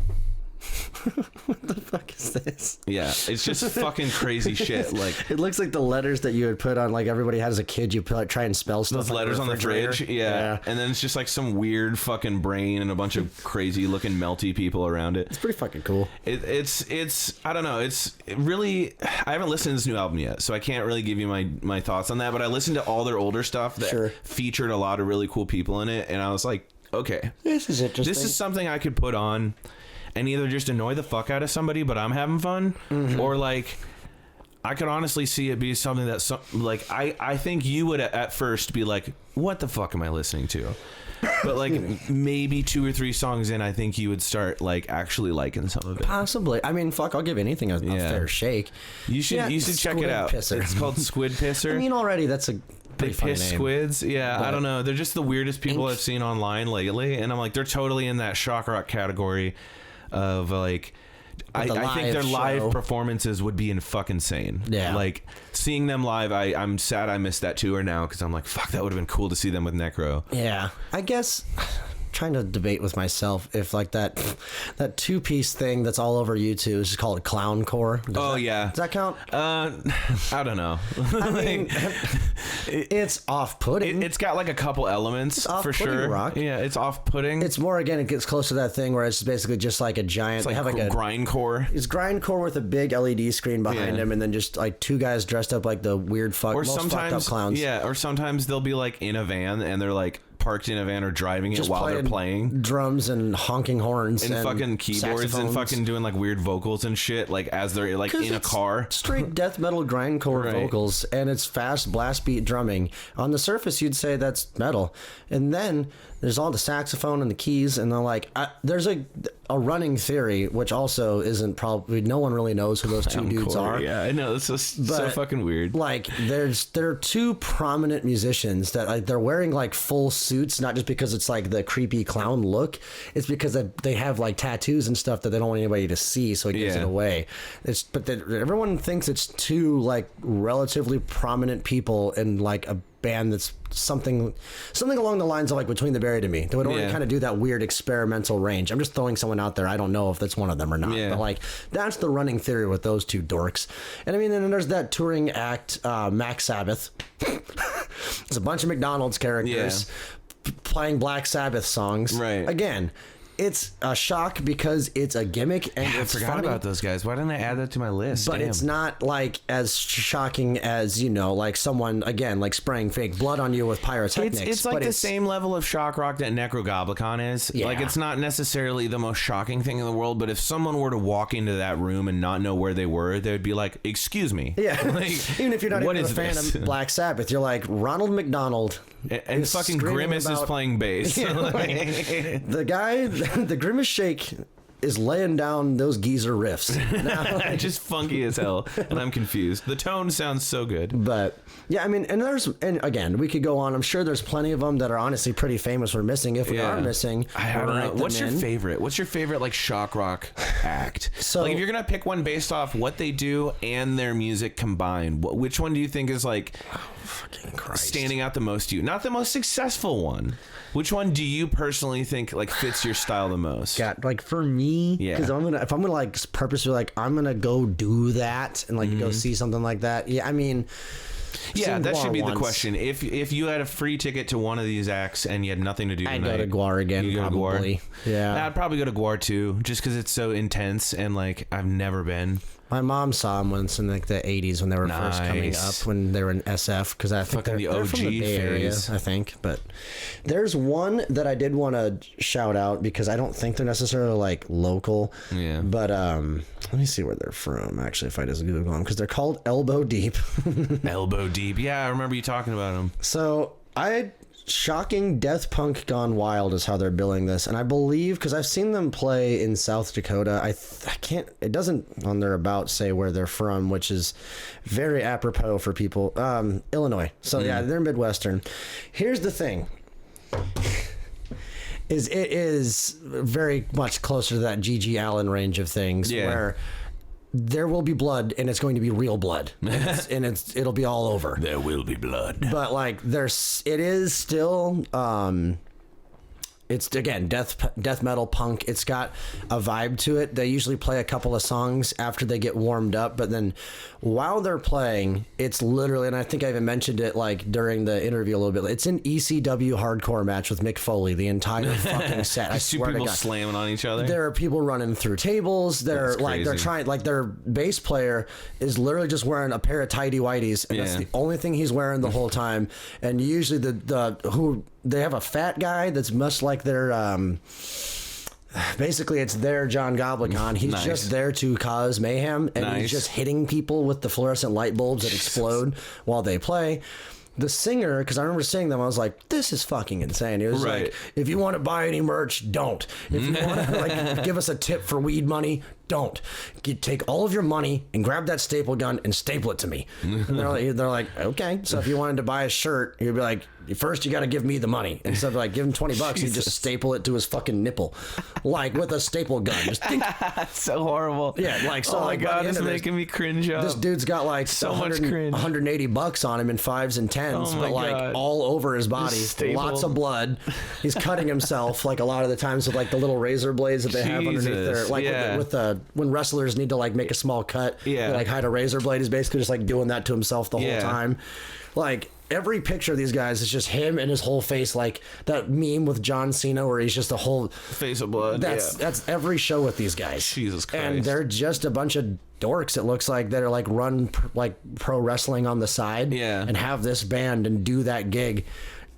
What the fuck is this? Yeah, it's just fucking crazy shit. Like it looks like the letters that you would put on like everybody had as a kid. You try and spell stuff. Those letters on the fridge. Yeah. And then it's just like some weird fucking brain and a bunch of crazy looking melty people around it. It's pretty fucking cool. It's I don't know. It really, I haven't listened to this new album yet, so I can't really give you my thoughts on that. But I listened to all their older stuff that featured a lot of really cool people in it, and I was like, okay, this is interesting. This is something I could put on and either just annoy the fuck out of somebody, but I'm having fun, or like I could honestly see it be something that like I think you would at first be like, what the fuck am I listening to? But like maybe 2 or 3 songs in, I think you would start like actually liking some of it. Possibly. I mean, fuck, I'll give anything a fair shake. You should check it out. Pisser. It's called Squid Pisser. I mean, already that's a they piss name. Squids. Yeah, I don't know. They're just the weirdest people I've seen online lately, and I'm like, they're totally in that shock rock category of like. I think their live performances would be fucking insane. Yeah. Like seeing them live, I'm sad I missed that tour now because I'm like, fuck, that would have been cool to see them with Necro. Yeah. I guess trying to debate with myself if like that 2-piece thing that's all over YouTube is called clowncore. Does that count? I don't know. I mean, it's off-putting. It's got like a couple elements for sure. Rock. Yeah, it's off-putting. It's more, again, it gets close to that thing where it's basically just like a giant. It's like, a grindcore. It's grindcore with a big LED screen behind him, and then just like 2 guys dressed up like the weird most fucked up clowns. Yeah, or sometimes they'll be like in a van and they're like parked in a van or driving it while they're playing drums and honking horns and fucking keyboards and fucking doing like weird vocals and shit, like as they're like in a car. Straight death metal grindcore vocals, and it's fast blast beat drumming. On the surface, you'd say that's metal, and then there's all the saxophone and the keys, and they're like, there's a running theory, which also isn't probably, no one really knows who those 2 dudes are. Yeah, I know, it's so fucking weird. Like, there are 2 prominent musicians that like, they're wearing like full suits, not just because it's like the creepy clown look, it's because they have like tattoos and stuff that they don't want anybody to see, so it gives it away. But everyone thinks it's 2 like relatively prominent people in like a band that's something along the lines of like Between the Buried and Me. They would only kind of do that weird experimental range. I'm just throwing someone out there. I don't know if that's one of them or not. But like that's the running theory with those 2 dorks. And I mean, then there's that touring act, Mac Sabbath. It's a bunch of McDonald's characters playing Black Sabbath songs. Right. Again, it's a shock because it's a gimmick and it's I forgot funny, about those guys. Why didn't I add that to my list? but Damn. it's not like as shocking as, like someone, again, like spraying fake blood on you with pyrotechnics. It's like the same level of shock rock that Necrogoblicon is. Yeah. Like, it's not necessarily the most shocking thing in the world, but if someone were to walk into that room and not know where they were, they would be like, excuse me. Yeah. Like, Even if you're not even a fan this? of Black Sabbath, you're like, Ronald McDonald And fucking Grimace is playing bass. The guy, the Grimace Shake is laying down those geezer riffs. Now, just funky as hell, and I'm confused. The tone sounds so good. But yeah, I mean, and again, we could go on. I'm sure there's plenty of them that are honestly pretty famous we're missing. If we are missing, I don't know. What's your favorite? What's your favorite like shock rock act? So like, if you're gonna pick one based off what they do and their music combined, which one do you think is like fucking Christ, standing out the most to you? Not the most successful one. Which one do you personally think like fits your style the most? Yeah, like for me, because if I'm gonna like purposely like I'm gonna go do that and like go see something like that. Yeah, I mean, yeah, that should be the question. If you had a free ticket to one of these acts and you had nothing to do tonight, I'd go to Gwar again. You go probably. To Gwar? Yeah, I'd probably go to Gwar too, just because it's so intense and like I've never been. My mom saw them once in like the 80s when they were first coming up, when they were in SF, because I think they're from the Bay Area, I think. But there's one that I did want to shout out because I don't think they're necessarily like local. Yeah. But let me see where they're from, actually, if I just Google them, because they're called Elbow Deep. Elbow Deep. Yeah, I remember you talking about them. So shocking death punk gone wild is how they're billing this, and I believe because I've seen them play in South Dakota. I can't, it doesn't on their about say where they're from, which is very apropos for people. Illinois. So yeah, they're Midwestern. Here's the thing. It is very much closer to that G.G. Allen range of things, where there will be blood, and it's going to be real blood, and it'll be all over. There will be blood, but like it is still it's again death metal punk. It's got a vibe to it. They usually play a couple of songs after they get warmed up, but then while they're playing, it's literally, and I think I even mentioned it like during the interview a little bit, it's an ECW hardcore match with Mick Foley the entire fucking set. I swear to God, slamming on each other. There are people running through tables. They're like they're trying, like their bass player is literally just wearing a pair of tighty whities, and that's the only thing he's wearing the whole time. And usually they have a fat guy that's much like their basically it's their John Goblikon. He's just there to cause mayhem, and he's just hitting people with the fluorescent light bulbs that explode while they play. The singer, because I remember seeing them, I was like, this is fucking insane. It was like, if you want to buy any merch, don't. If you want to like give us a tip for weed money, don't. Take all of your money and grab that staple gun and staple it to me. And they're like, okay. So if you wanted to buy a shirt, you'd be like, first you got to give me the money. Instead of like give him $20, you just staple it to his fucking nipple, like with a staple gun. Just That's so horrible. Yeah, like so. Oh my God, it's making me cringe up. This dude's got like so much cringe. $180 on him in 5s and 10s, but like all over his body, lots of blood. He's cutting himself like a lot of the times with like the little razor blades that they have underneath their like with the when wrestlers need to like make a small cut, they like hide a razor blade. He's basically just like doing that to himself the whole time. Like every picture of these guys is just him and his whole face, like that meme with John Cena where he's just a whole face of blood. That's every show with these guys. Jesus Christ. And they're just a bunch of dorks, it looks like, that are like run like pro wrestling on the side and have this band and do that gig.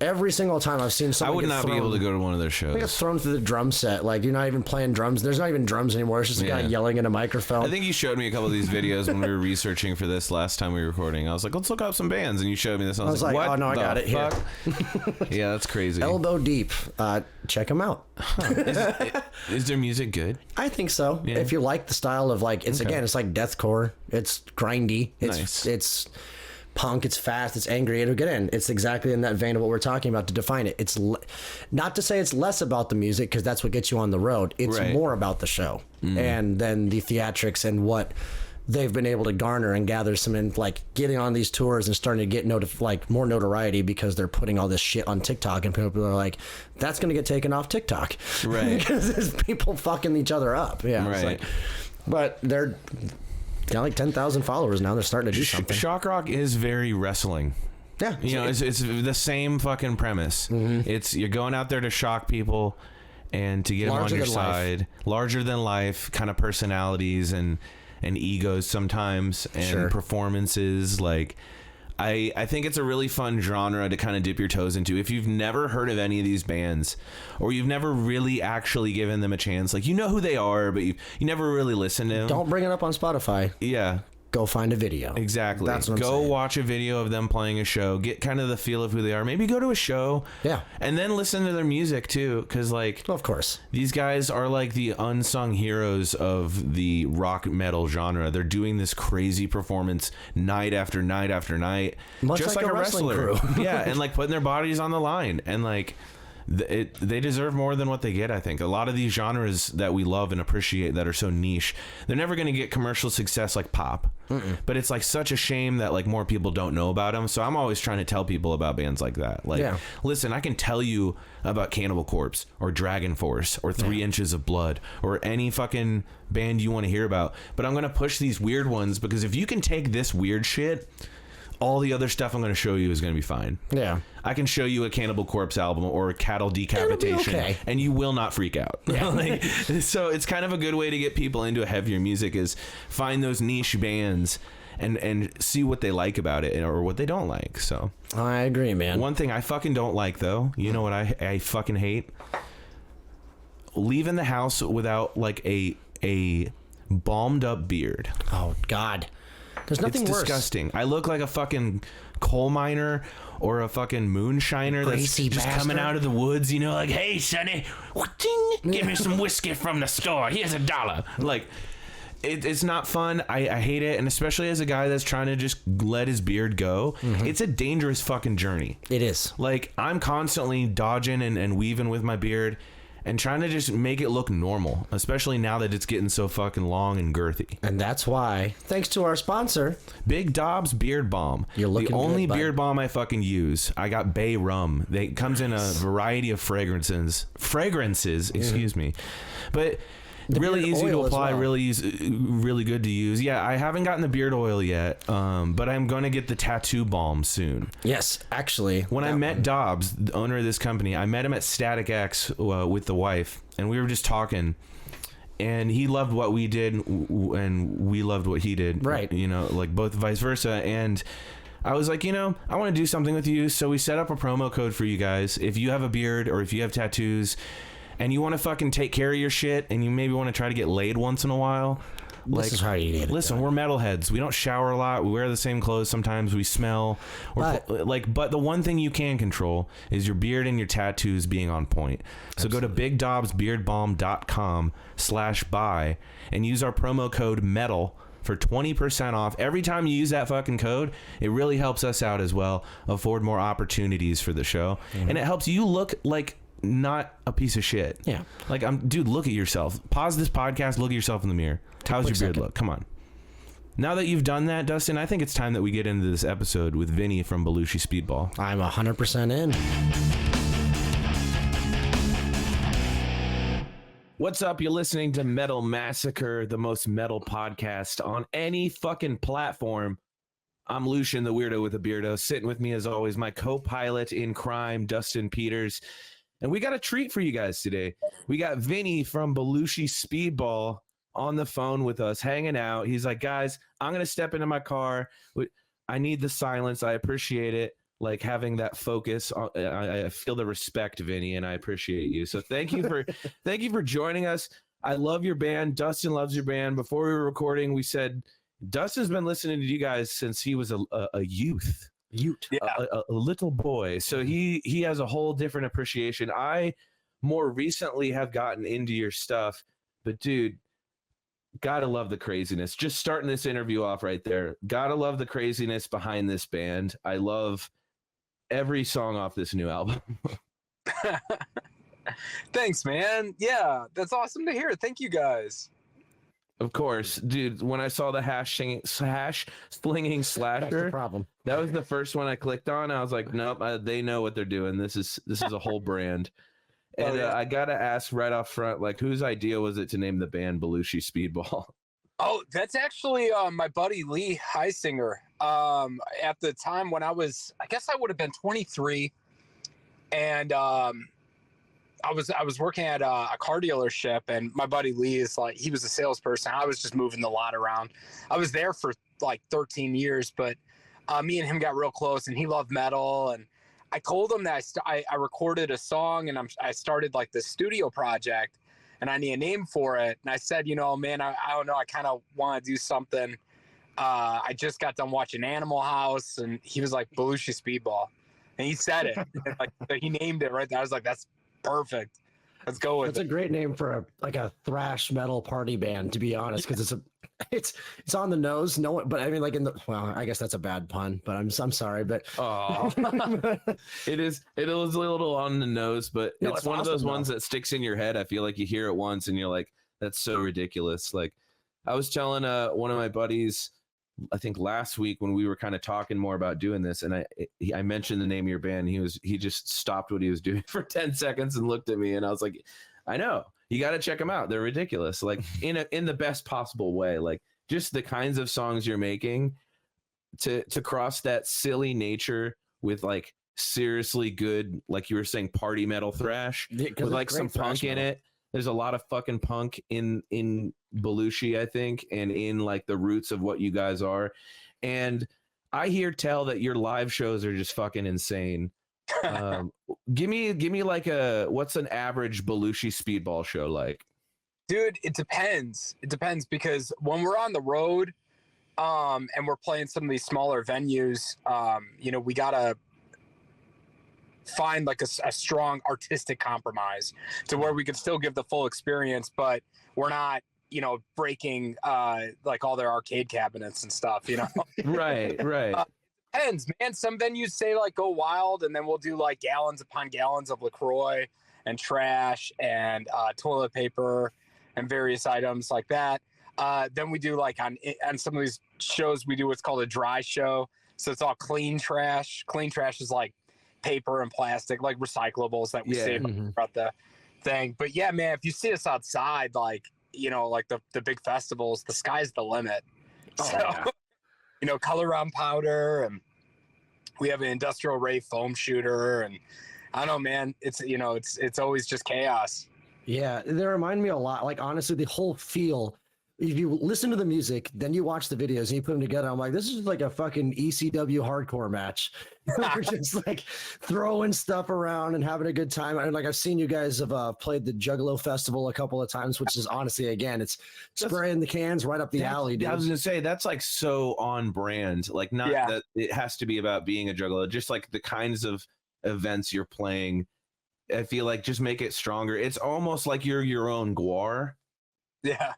Every single time I've seen someone, I would not be able to go to one of their shows. I get thrown through the drum set. Like, you're not even playing drums. There's not even drums anymore. It's just a guy yelling in a microphone. I think you showed me a couple of these videos when we were researching for this last time we were recording. I was like, let's look up some bands. And you showed me this. And I was like, what? Oh, no, I got it here. Yeah, that's crazy. Elbow Deep. Check them out. Is their music good? I think so. Yeah. If you like the style of, like, again, it's like deathcore. It's grindy. It's punk, it's fast, it's angry, it'll get in. It's exactly in that vein of what we're talking about to define it. It's not to say it's less about the music, because that's what gets you on the road. It's more about the show and then the theatrics and what they've been able to garner and gather some in, like getting on these tours and starting to get more notoriety because they're putting all this shit on TikTok, and people are like, that's going to get taken off TikTok, because there's people fucking each other up. But they're got like 10,000 followers now. They're starting to do something. Shock rock is very wrestling. Yeah, you know, it's the same fucking premise. It's you're going out there to shock people and to get them on your side. Larger than life kind of personalities and egos sometimes, and performances. Like, I think it's a really fun genre to kind of dip your toes into. If you've never heard of any of these bands, or you've never really actually given them a chance, like, you know who they are, but you never really listened to them. Don't bring it up on Spotify. Yeah. go find a video. Exactly. That's what I'm go saying. watch a video of them playing a show. Get kind of the feel of who they are. Maybe go to a show. Yeah. And then listen to their music too, because like, Of course. these guys are like the unsung heroes of the rock metal genre. They're doing this crazy performance night after night after night, Much just like like a a wrestling wrestler. crew. Yeah, and like putting their bodies on the line, and like they deserve more than what they get. I think a lot of these genres that we love and appreciate that are so niche, they're never going to get commercial success like pop. But it's like such a shame that like more people don't know about them. So I'm always trying to tell people about bands like that. Like, Yeah. listen, I can tell you about Cannibal Corpse or Dragon Force or 3 Inches of Blood or any fucking band you want to hear about, but I'm going to push these weird ones, because if you can take this weird shit, all the other stuff I'm going to show you is going to be fine. Yeah. I can show you a Cannibal Corpse album or a cattle decapitation, okay. and you will not freak out. Yeah. Like, so it's kind of a good way to get people into a heavier music, is find those niche bands and see what they like about it or what they don't like. So I agree, man. one thing I fucking don't like, though, you know what I fucking hate? Leaving the house without like a balmed up beard. Oh, God. There's nothing It's worse. disgusting. I look like a fucking coal miner or a fucking moonshiner that's Greasy just bastard. coming out of the woods, you know, like, hey, Sonny, give me some whiskey from the store. Here's $1. Like, it's not fun. I hate it. And especially as a guy that's trying to just let his beard go, it's a dangerous fucking journey. It is. Like, I'm constantly dodging and weaving with my beard and trying to just make it look normal, especially now that it's getting so fucking long and girthy. And that's why, thanks to our sponsor, Big Dobbs Beard Balm. You're looking the only good, bud. beard balm I fucking use. I got Bay Rum. It comes in a variety of fragrances, excuse me. But really beard easy to oil as apply, well. really good to use. Yeah, I haven't gotten the beard oil yet, but I'm going to get the tattoo balm soon. yes, actually, When I met Dobbs, the owner of this company, I met him at Static X with the wife, and we were just talking. And he loved what we did, and we loved what he did. Right. You know, like both vice versa. And I was like, you know, I want to do something with you. So we set up a promo code for you guys. If you have a beard or if you have tattoos and you want to fucking take care of your shit and you maybe want to try to get laid once in a while, this is how you need it. listen, we're metalheads. We don't shower a lot. We wear the same clothes. Sometimes we smell. But the one thing you can control is your beard and your tattoos being on point. So go to bigdobsbeardbalm.com/buy and use our promo code METAL for 20% off. Every time you use that fucking code, it really helps us out as well, afford more opportunities for the show. And it helps you look like not a piece of shit. Yeah. Like, dude, look at yourself. Pause this podcast, look at yourself in the mirror. How's your beard second. look? Come on. Now that you've done that, Dustin, I think it's time that we get into this episode with Vinny from Belushi Speedball. I'm 100% in. What's up? You're listening to Metal Massacre, the most metal podcast on any fucking platform. I'm Lucian, the weirdo with a beardo. Sitting with me, as always, my co-pilot in crime, Dustin Peters. And we got a treat for you guys today. We got Vinny from Belushi Speedball on the phone with us, hanging out. He's like, guys, I'm going to step into my car. I need the silence. I appreciate it. Like having that focus. I feel the respect, Vinny, and I appreciate you. So thank you for joining us. I love your band. Dustin loves your band. Before we were recording, we said Dustin's been listening to you guys since he was a youth. Yeah. A little boy. So he has a whole different appreciation. I more recently have gotten into your stuff, but dude, gotta love the craziness. Just starting this interview off right there. Gotta love the craziness behind this band. I love every song off this new album. Thanks, man. Yeah, that's awesome to hear. Thank you guys. Of course, dude, when I saw the hash slinging That's the slasher, problem. that was the first one I clicked on. I was like, nope, they know what they're doing. This is a whole brand. And yeah. I gotta ask right off front, like, whose idea was it to name the band Belushi Speedball? Oh, that's actually my buddy Lee Heisinger. At the time when I guess I would have been 23, and I was working at a car dealership, and my buddy Lee is like, he was a salesperson. I was just moving the lot around. I was there for like 13 years, but me and him got real close, and he loved metal. And I told him that I recorded a song, and I started like this studio project, and I need a name for it. And I said, man, I don't know. I kind of want to do something I just got done watching Animal House, and he was like, Belushi Speedball. And he said it. And like, he named it right there. I was like, that's perfect. Let's go with it. That's a great name for a thrash metal party band, to be honest, because it's on the nose. No one, but I mean, like well, I guess that's a bad pun, but I'm sorry, but it is a little on the nose, but No, it's one of those awesome, ones that sticks in your head. I feel like you hear it once and you're like, that's so ridiculous. Like I was telling one of my buddies, I think last week when we were kind of talking more about doing this, and I mentioned the name of your band. He just stopped what he was doing for 10 seconds and looked at me, and I was like, I know, you got to check them out. They're ridiculous, like in the best possible way. Like just the kinds of songs you're making to cross that silly nature with like seriously good, like you were saying, party metal thrash with like some punk in it. There's a lot of fucking punk in Belushi, I think, and in like the roots of what you guys are. And I hear tell that your live shows are just fucking insane. Give me like what's an average Belushi Speedball show like? Dude, it depends. It depends because when we're on the road, and we're playing some of these smaller venues, we gotta find like a strong artistic compromise to where we can still give the full experience, but we're not, breaking like all their arcade cabinets and stuff, Right. Depends, man. Some venues say like go wild, and then we'll do like gallons upon gallons of LaCroix and trash and toilet paper and various items like that. Then we do like on some of these shows, we do what's called a dry show. So it's all clean trash. Clean trash is like paper and plastic, like recyclables that we save throughout the thing. But yeah, man, if you see us outside, like, like the big festivals, the sky's the limit. Oh, so, yeah. Color Round Powder, and we have an industrial ray foam shooter, and I don't know, man, it's always just chaos. Yeah, they remind me a lot. Like honestly, the whole feel. If you listen to the music, then you watch the videos and you put them together, I'm like, this is like a fucking ECW hardcore match. We're just like throwing stuff around and having a good time. And like I've seen you guys have played the Jello Festival a couple of times, which is honestly, again, it's spraying the cans right up the alley, dude. I was gonna say that's like so on brand. Like not that it has to be about being a juggler, just like the kinds of events you're playing. I feel like just make it stronger. It's almost like you're your own Gwar. Yeah.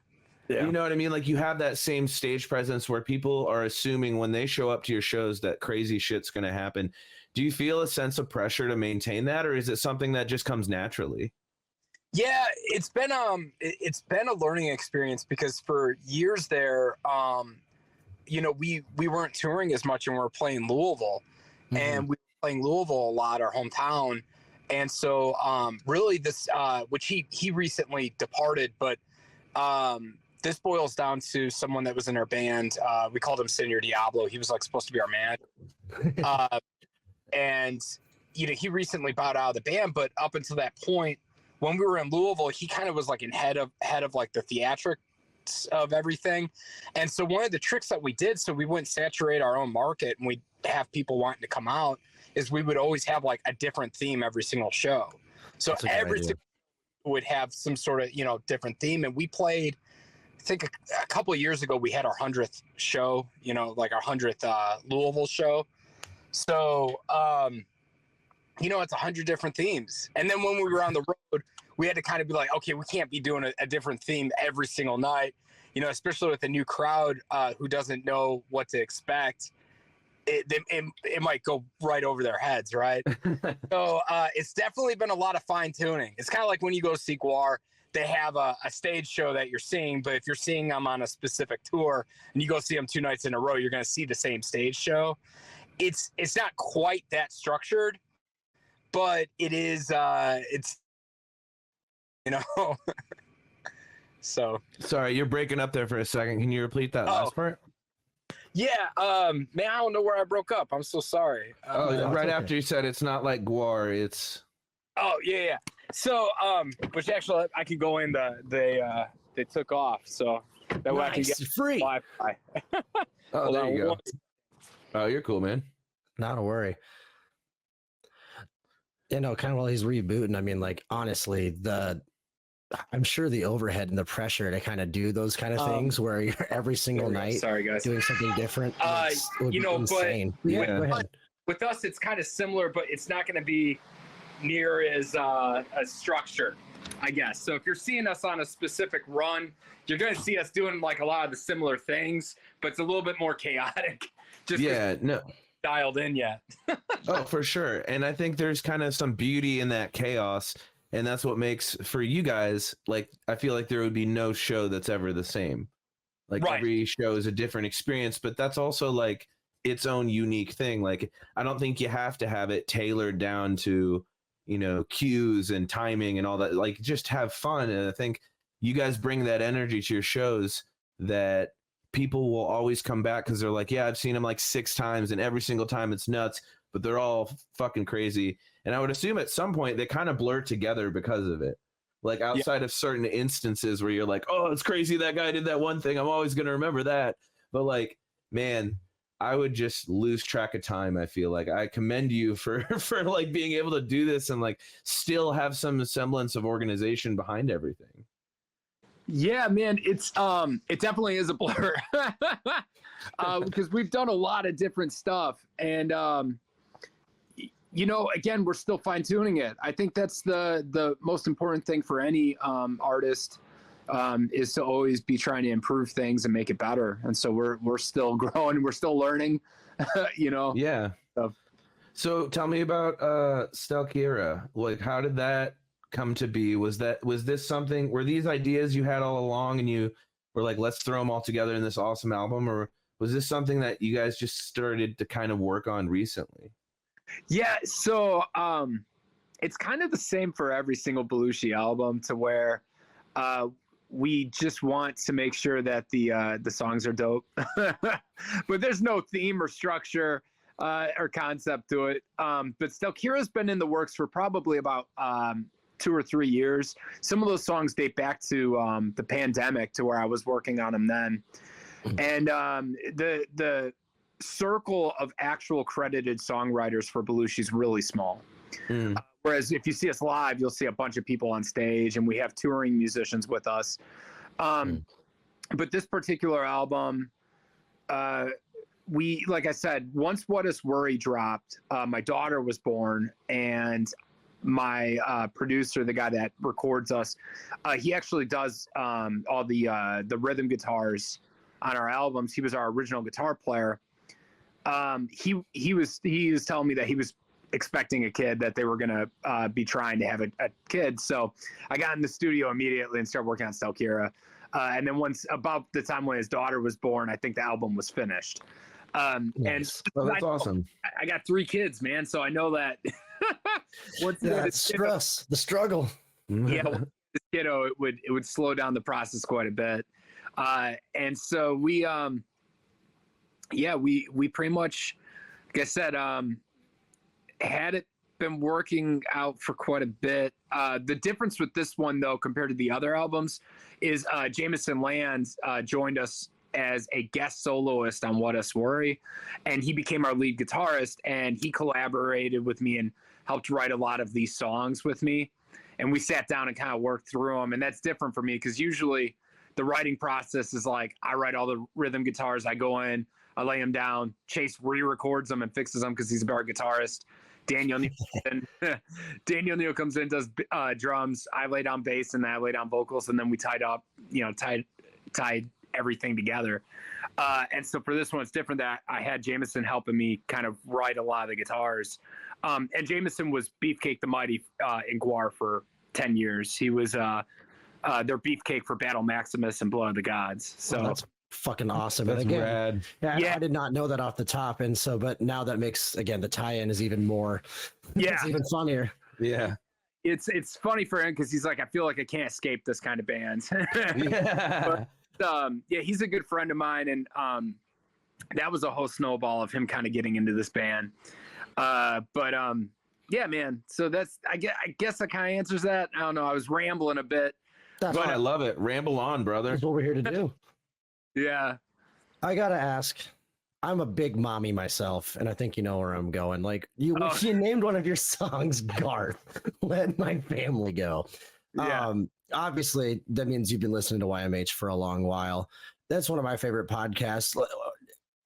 You know what I mean? Like you have that same stage presence where people are assuming when they show up to your shows that crazy shit's going to happen. Do you feel a sense of pressure to maintain that, or is it something that just comes naturally? Yeah, it's been a learning experience because for years there, we weren't touring as much and we were playing Louisville, and we were playing Louisville a lot, our hometown. And so really this, which he recently departed, but this boils down to someone that was in our band. We called him Senior Diablo. He was like supposed to be our man. And, he recently bowed out of the band, but up until that point, when we were in Louisville, he kind of was like head of like the theatrics of everything. And so one of the tricks that we did, so we wouldn't saturate our own market and we'd have people wanting to come out, is we would always have like a different theme every single show. So every single would have some sort of, different theme. And we played, I think a couple of years ago, we had our 100th show, like our 100th Louisville show. So, it's 100 different themes. And then when we were on the road, we had to kind of be like, okay, we can't be doing a different theme every single night, especially with a new crowd who doesn't know what to expect. It might go right over their heads, right? So it's definitely been a lot of fine tuning. It's kind of like when you go see Gwar, they have a stage show that you're seeing, but if you're seeing them on a specific tour and you go see them 2 nights in a row, you're going to see the same stage show. It's not quite that structured, but it is. It's So sorry, you're breaking up there for a second. Can you repeat that last part? Yeah, man, I don't know where I broke up. I'm so sorry. Right after you said it's not like Gwar, it's. Oh yeah. So, which actually I could go in they took off, so that way I can get free Wi-Fi. Oh, there you go. Oh, you're cool, man. Not a worry. Kind of while he's rebooting, I mean, like honestly, the I'm sure the overhead and the pressure to kind of do those kind of things where you're every single night sorry guys, doing something different. It would be insane. but Yeah, go ahead. with us it's kind of similar, but it's not going to be near as structured, I guess. So if you're seeing us on a specific run, you're going to see us doing like a lot of the similar things, but it's a little bit more chaotic. Just no, dialed in yet. oh, for sure. And I think there's kind of some beauty in that chaos, and that's what makes for you guys, like, I feel like there would be no show that's ever the same. Like Right. every show is a different experience, but that's also like its own unique thing. Like, I don't think you have to have it tailored down to, you know, cues and timing and all that. Like, just have fun. And I think you guys bring that energy to your shows that people will always come back because they're like, yeah, I've seen them like 6 times and every single time it's nuts, but they're all fucking crazy. And I would assume at some point they kind of blur together because of it. Like outside of certain instances where you're like, oh, it's crazy that guy did that one thing, I'm always going to remember that. But like, man, I would just lose track of time. I feel like I commend you for like being able to do this and like still have some semblance of organization behind everything. Yeah, man, it definitely is a blur because we've done a lot of different stuff, and you know, again, we're still fine tuning it. I think that's the most important thing for any artist is to always be trying to improve things and make it better. And so we're still growing, we're still learning, you know. Yeah. So tell me about Stelkira. Like, how did that come to be? Was this something, were these ideas you had all along and you were like, let's throw them all together in this awesome album, or was this something that you guys just started to kind of work on recently? Yeah, so it's kind of the same for every single Belushi album, to where we just want to make sure that the songs are dope, but there's no theme or structure or concept to it. But Stelkira's been in the works for probably about 2 or 3 years. Some of those songs date back to the pandemic, to where I was working on them then, and the circle of actual credited songwriters for Belushi is really small. Whereas if you see us live, you'll see a bunch of people on stage, and we have touring musicians with us. But this particular album, we, like I said, once What Is Worry dropped, my daughter was born, and my producer, the guy that records us, he actually does all the rhythm guitars on our albums. He was our original guitar player. He was telling me that he was expecting a kid, that they were going to be trying to have a kid. So I got in the studio immediately and started working on Stelkira. And then once, about the time when his daughter was born, I think the album was finished. Nice. And that's awesome. I got 3 kids, man. So I know that once The stress, the struggle. yeah, this kiddo, it would slow down the process quite a bit. And so we pretty much, like I said, had it been working out for quite a bit. The difference with this one, though, compared to the other albums, is Jameson Land joined us as a guest soloist on What Us Worry, and he became our lead guitarist, and he collaborated with me and helped write a lot of these songs with me. And we sat down and kind of worked through them, and that's different for me because usually the writing process is like, I write all the rhythm guitars, I go in, I lay them down, Chase re-records them and fixes them because he's a better guitarist. Daniel Neal comes in, does drums. I lay down bass, and then I lay down vocals, and then we tied everything together. And so for this one, it's different that I had Jameson helping me kind of write a lot of the guitars. And Jameson was Beefcake the Mighty in Gwar for 10 years. He was their Beefcake for Battle Maximus and Blood of the Gods. So that's fucking awesome. That's And again, rad. yeah, I did not know that off the top, and so, but now that makes, again, the tie-in is even more. It's even funnier. Yeah. It's funny for him because he's like, I feel like I can't escape this kind of band. Yeah. But, yeah, he's a good friend of mine, and that was a whole snowball of him kind of getting into this band. Yeah, man. So that's, I guess that kind of answers that. I don't know. I was rambling a bit. That's But I love it. Ramble on, brother. That's what we're here to do. Yeah. I gotta ask. I'm a big mommy myself, and I think you know where I'm going. Like you named one of your songs "Garth." Let my family go. Yeah. obviously that means you've been listening to YMH for a long while. That's one of my favorite podcasts.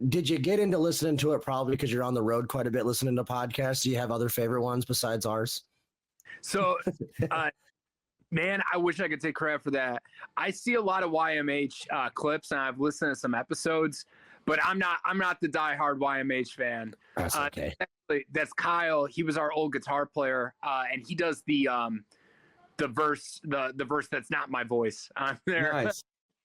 Did you get into listening to it probably because you're on the road quite a bit listening to podcasts? Do you have other favorite ones besides ours? So, man, I wish I could take credit for that. I see a lot of YMH clips, and I've listened to some episodes, but I'm not the diehard YMH fan. That's okay. That's Kyle. He was our old guitar player, and he does the verse that's not my voice on there. Nice.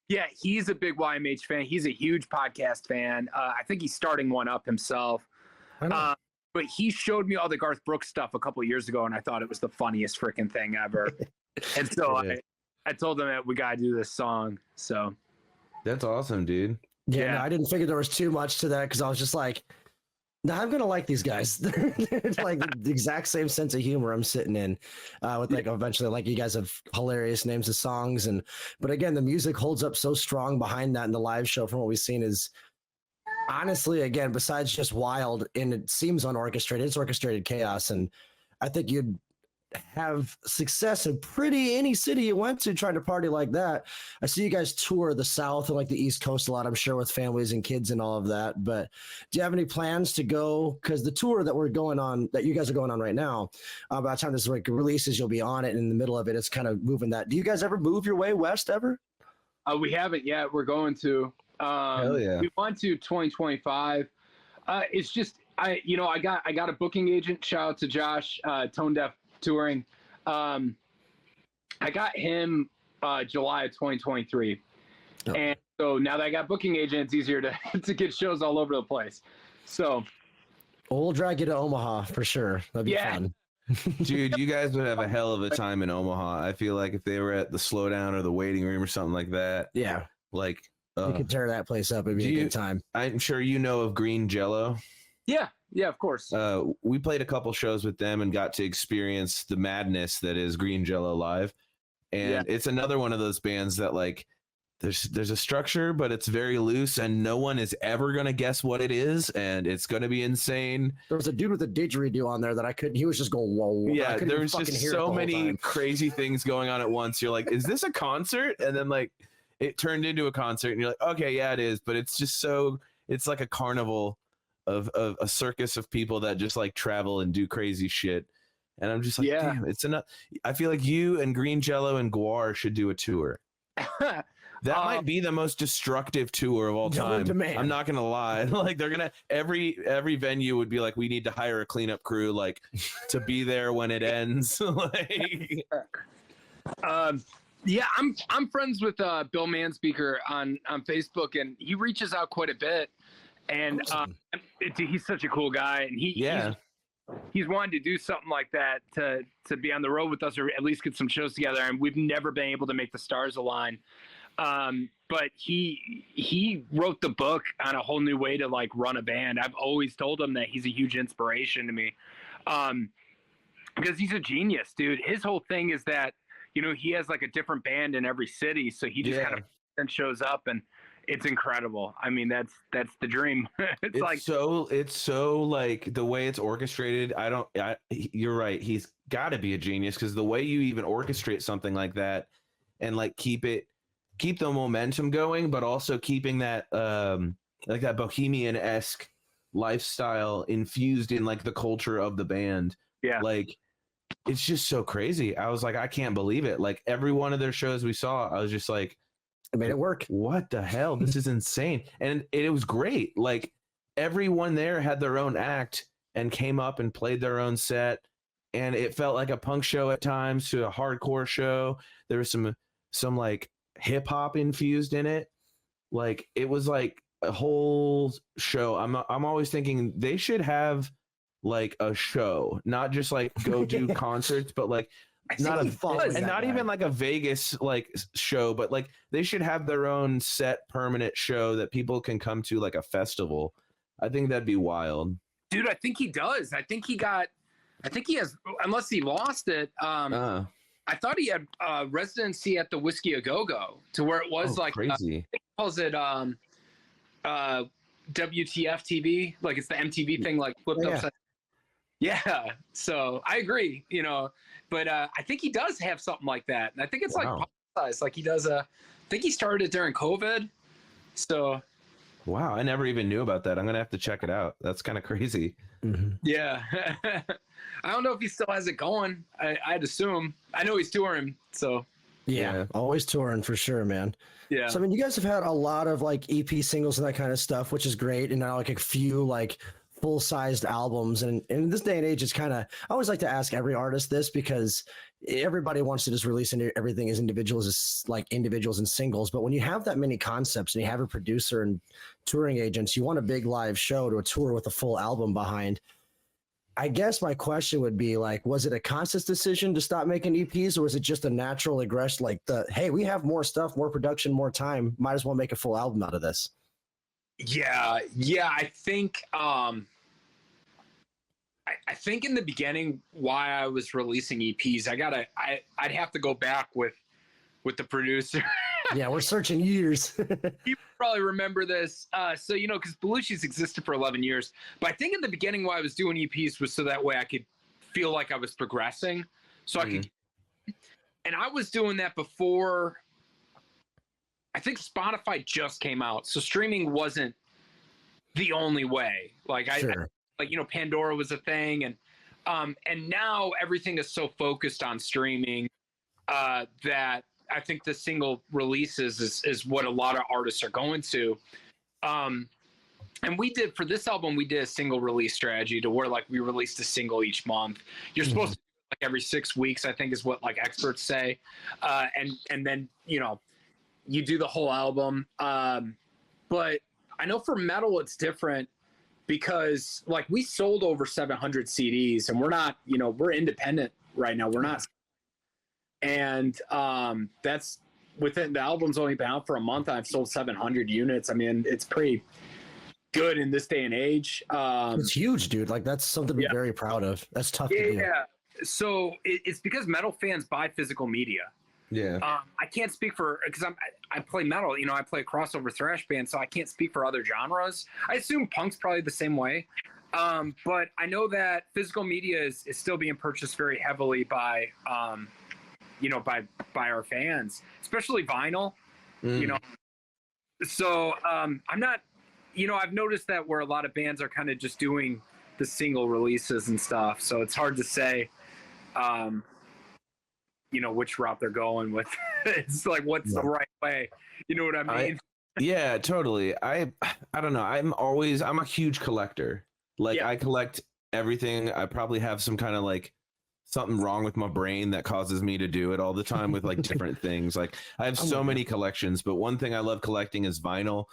Yeah, he's a big YMH fan. He's a huge podcast fan. I think he's starting one up himself. But he showed me all the Garth Brooks stuff a couple of years ago, and I thought it was the funniest freaking thing ever. And so I told him that we gotta do this song. So That's awesome, dude. Yeah, no, I didn't figure there was too much to that because I was just like, no, I'm gonna like these guys. They're like the exact same sense of humor I'm sitting in with like eventually like you guys have hilarious names of songs but again the music holds up so strong behind that in the live show from what we've seen is honestly again besides just wild and it seems unorchestrated, it's orchestrated chaos, and I think you'd have success in pretty any city you went to trying to party like that. I see you guys tour the South and like the East Coast a lot, I'm sure, with families and kids and all of that. But do you have any plans to go? Because the tour that you guys are going on right now, by the time this like releases, you'll be on it. And in the middle of it, it's kind of moving that. Do you guys ever move your way west ever? We haven't yet. We're going to. Hell yeah. We want to 2025. It's just I got a booking agent. Shout out to Josh, Tone Deaf Touring. I got him July of 2023. And so now that I got booking agent, it's easier to get shows all over the place. So we'll drag you to Omaha for sure. That'd be fun. Dude, you guys would have a hell of a time in Omaha. I feel like if they were at the Slowdown or the waiting room or something like that. Yeah. Like you could tear that place up. It'd be a good time. I'm sure you know of Green Jello. Yeah, of course. We played a couple shows with them and got to experience the madness that is Green Jello live. And it's another one of those bands that like there's a structure, but it's very loose and no one is ever going to guess what it is. And it's going to be insane. There was a dude with a didgeridoo on there that he was just going, whoa. Yeah, there was just so many crazy things going on at once. You're like, is this a concert? And then like it turned into a concert and you're like, okay, yeah, it is. But it's just it's like a carnival of a circus of people that just like travel and do crazy shit. And I'm just like, damn, it's enough. I feel like you and Green Jello and Gwar should do a tour. That might be the most destructive tour of all time. I'm not gonna lie. Like they're gonna every venue would be like, we need to hire a cleanup crew like to be there when it ends. Like yeah, I'm friends with Bill Manspeaker on Facebook, and he reaches out quite a bit. And he's such a cool guy, and he's wanted to do something like that to be on the road with us, or at least get some shows together. And we've never been able to make the stars align. But he wrote the book on a whole new way to like run a band. I've always told him that he's a huge inspiration to me, because he's a genius, dude. His whole thing is that he has like a different band in every city, so he just kind of shows up and. It's incredible. I mean, that's the dream. it's so like the way it's orchestrated. You're right. He's got to be a genius because the way you even orchestrate something like that and like keep the momentum going, but also keeping that like that bohemian-esque lifestyle infused in like the culture of the band. Yeah. Like it's just so crazy. I was like, I can't believe it. Like every one of their shows we saw, I was just like, I made it work. What the hell? This is insane. And it was great. Like everyone there had their own act and came up and played their own set. And it felt like a punk show at times to a hardcore show. There was some like hip hop infused in it. Like it was like a whole show. I'm always thinking they should have like a show, not just like go do concerts, but like not even like a Vegas like show, but like they should have their own set permanent show that people can come to, like a festival. I think that'd be wild. Dude, I think he does. I think he has, unless he lost it. I thought he had residency at the Whiskey A Go Go, to where it was like crazy. He calls it WTF TV, like it's the MTV thing, like flipped upside. Yeah. So I agree, but I think he does have something like that. And I think it's like publicized, like he does I think he started it during COVID. So. Wow. I never even knew about that. I'm going to have to check it out. That's kind of crazy. Mm-hmm. Yeah. I don't know if he still has it going. I'd assume. I know he's touring, so. Yeah, always touring for sure, man. Yeah. So I mean, you guys have had a lot of like EP singles and that kind of stuff, which is great, and now like a few like full-sized albums. And in this day and age, it's kind of, I always like to ask every artist this because everybody wants to just release everything as individuals, as like individuals and singles. But when you have that many concepts and you have a producer and touring agents, you want a big live show to a tour with a full album behind. I guess my question would be like, was it a conscious decision to stop making EPs, or was it just a natural aggression? Like hey, we have more stuff, more production, more time. Might as well make a full album out of this. Yeah. I think, I think in the beginning, why I was releasing EPs, I'd have to go back with the producer. Yeah, we're searching years. You probably remember this. So, because Belushi's existed for 11 years. But I think in the beginning why I was doing EPs was so that way I could feel like I was progressing. So I could. And I was doing that before. I think Spotify just came out. So streaming wasn't the only way. Like, sure. Pandora was a thing. And now everything is so focused on streaming that I think the single releases is what a lot of artists are going to. And for this album, we did a single release strategy to where like we released a single each month. You're supposed to do it like every 6 weeks, I think is what like experts say. And then, you do the whole album. But I know for metal, it's different because like we sold over 700 CDs and we're not, we're independent right now. We're not. And that's within the album's only been out for a month. I've sold 700 units. I mean, it's pretty good in this day and age. It's huge, dude. Like that's something to be very proud of. That's tough to do. Yeah. So it's because metal fans buy physical media. Yeah. I can't speak for, because I play metal, I play a crossover thrash band, so I can't speak for other genres. I assume punk's probably the same way. But I know that physical media is still being purchased very heavily by our fans, especially vinyl, So I'm not, I've noticed that where a lot of bands are kind of just doing the single releases and stuff. So it's hard to say, which route they're going with. It's like, what's the right way? You know what I mean? Yeah, totally. I don't know. I'm a huge collector. Like I collect everything. I probably have some kind of like something wrong with my brain that causes me to do it all the time with like different things. Like I have so many collections, but one thing I love collecting is vinyl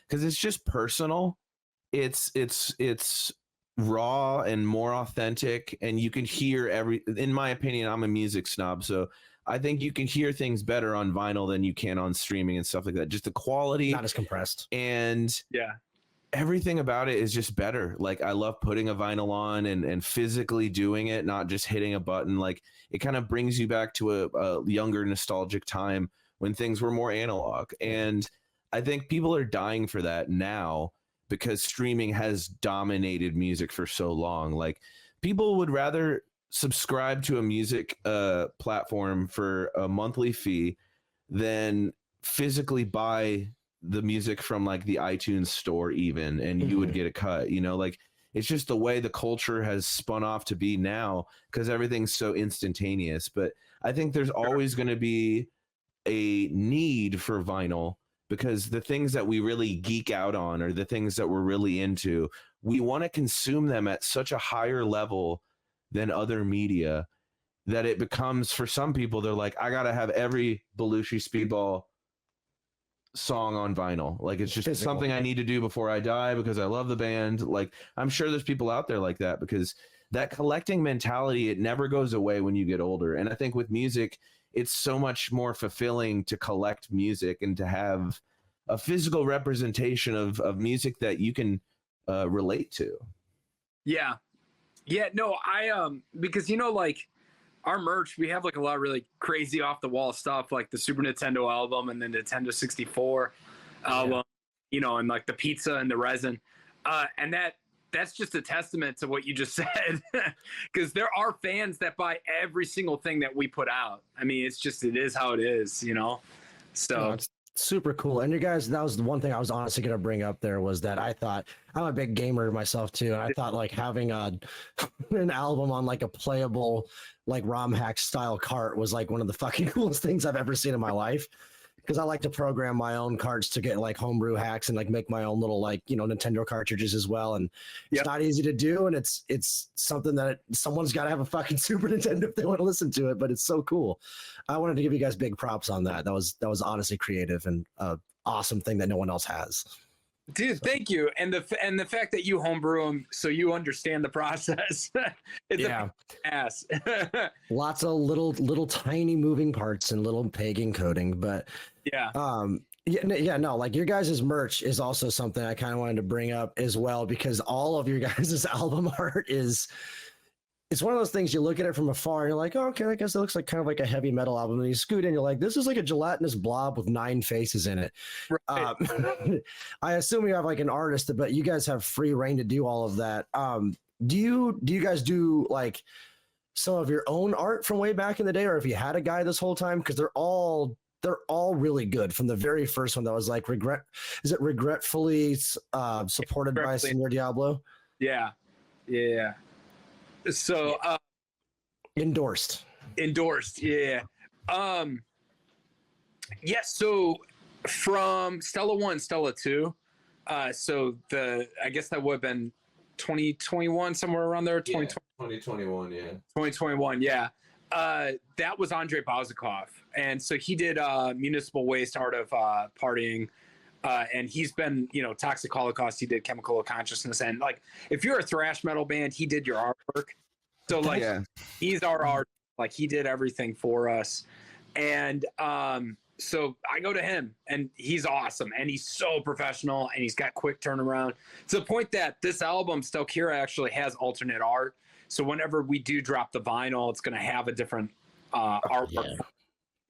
because it's just personal. It's raw and more authentic, and you can hear in my opinion, I'm a music snob, so I think you can hear things better on vinyl than you can on streaming and stuff like that. Just the quality, not as compressed, and everything about it is just better. Like I love putting a vinyl on and physically doing it, not just hitting a button. Like it kind of brings you back to a younger nostalgic time when things were more analog. And I think people are dying for that now because streaming has dominated music for so long. Like people would rather subscribe to a music platform for a monthly fee than physically buy the music from like the iTunes store even, and you would get a cut, like it's just the way the culture has spun off to be now because everything's so instantaneous. But I think there's always going to be a need for vinyl because the things that we really geek out on or the things that we're really into, we want to consume them at such a higher level than other media that it becomes, for some people, they're like, I got to have every Belushi Speedball song on vinyl. Like it's just something I need to do before I die because I love the band. Like I'm sure there's people out there like that because that collecting mentality, it never goes away when you get older. And I think with music, it's so much more fulfilling to collect music and to have a physical representation of music that you can relate to. Yeah. No, because like our merch, we have like a lot of really crazy off the wall stuff, like the Super Nintendo album and the Nintendo 64 album, and like the pizza and the resin. And that that's just a testament to what you just said, because there are fans that buy every single thing that we put out. I mean, it is how it is, you know? So it's super cool. And you guys, that was the one thing I was honestly going to bring up there, was that I thought, I'm a big gamer myself too. And I thought like having an album on like a playable, like ROM hack style cart was like one of the fucking coolest things I've ever seen in my life. Because I like to program my own carts to get like homebrew hacks and like make my own little like, you know, Nintendo cartridges as well. And it's not easy to do. And it's something that someone's got to have a fucking Super Nintendo if they want to listen to it. But it's so cool. I wanted to give you guys big props on that. That was honestly creative and awesome thing that no one else has. Dude, thank you. And the fact that you homebrew them so you understand the process. It's a ass. Lots of little tiny moving parts and little pagan coding, but no, like your guys' merch is also something I kind of wanted to bring up as well, because all of your guys' album art it's one of those things you look at it from afar and you're like, oh, okay, I guess it looks like kind of like a heavy metal album. And you scoot in, you're like, this is like a gelatinous blob with 9 faces in it. Right. I assume you have like an artist, but you guys have free reign to do all of that. Do you guys do like some of your own art from way back in the day, or if you had a guy this whole time? Because they're all really good from the very first one that was like regretfully supported by Senor Diablo? Yeah. So endorsed. Yeah. So from Stella 1, Stella 2, so I guess that would have been 2021, somewhere around there. 2021, yeah. 2021, yeah. That was Andrei Bozikov. And so he did Municipal Waste, Art of Partying. And he's been, you know, Toxic Holocaust, he did Chemical of Consciousness. And like, if you're a thrash metal band, he did your artwork. So like, he's our art, like he did everything for us. And so I go to him and he's awesome. And he's so professional and he's got quick turnaround, to the point that this album, Stelkira, actually has alternate art. So whenever we do drop the vinyl, it's going to have a different artwork.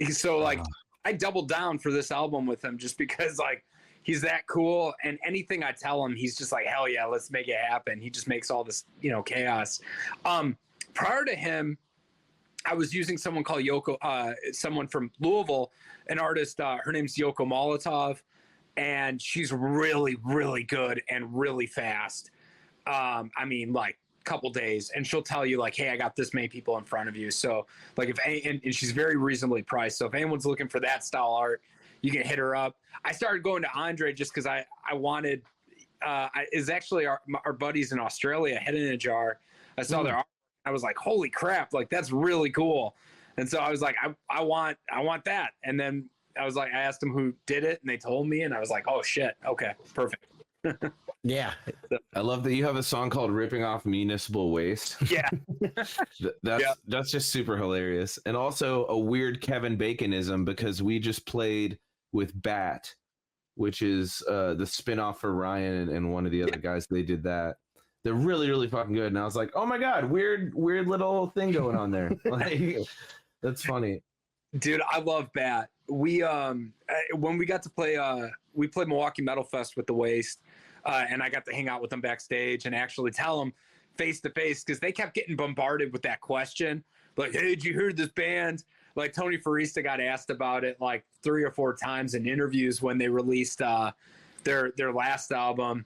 Yeah. So like, I doubled down for this album with him just because like, he's that cool, and anything I tell him, he's just like, hell yeah, let's make it happen. He just makes all this, you know, chaos. Prior to him, I was using someone called someone from Louisville, an artist. Her name's Yoko Molotov, and she's really, really good and really fast. I mean, like couple days, and she'll tell you like, hey, I got this many people in front of you. So like, and she's very reasonably priced. So if anyone's looking for that style art, you can hit her up. I started going to Andre just because I wanted, is actually our buddies in Australia, Head in a Jar. I saw their art. I was like, holy crap, like that's really cool. And so I was like, I want that. And then I was like, I asked them who did it, and they told me, and I was like, oh shit, okay, perfect. Yeah. I love that you have a song called Ripping Off Municipal Waste. Yeah. That's just super hilarious. And also a weird Kevin Baconism, because we just played with Bat, which is the spinoff for Ryan and one of the other guys. They did that. They're really, really fucking good. And I was like, oh my God, weird little thing going on there. Like, that's funny. Dude, I love Bat. We when we got to play we played Milwaukee Metal Fest with the Waste, and I got to hang out with them backstage and actually tell them face to face, because they kept getting bombarded with that question, like, hey, did you hear this band? Like Tony Farista got asked about it like 3 or 4 times in interviews when they released their last album.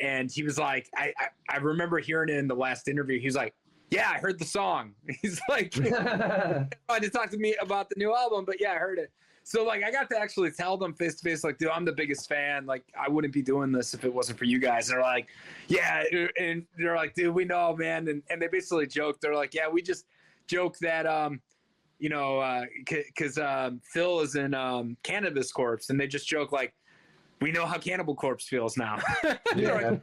And he was like, I remember hearing it in the last interview. He was like, yeah, I heard the song. He's like, tried to talk to me about the new album, but yeah, I heard it. So like, I got to actually tell them face to face, like, dude, I'm the biggest fan. Like, I wouldn't be doing this if it wasn't for you guys. And they're like, yeah. And they're like, dude, we know, man. And they basically joked. They're like, yeah, we just joke that, you know, because Phil is in Cannabis Corpse, and they just joke like, we know how Cannibal Corpse feels now. Yeah.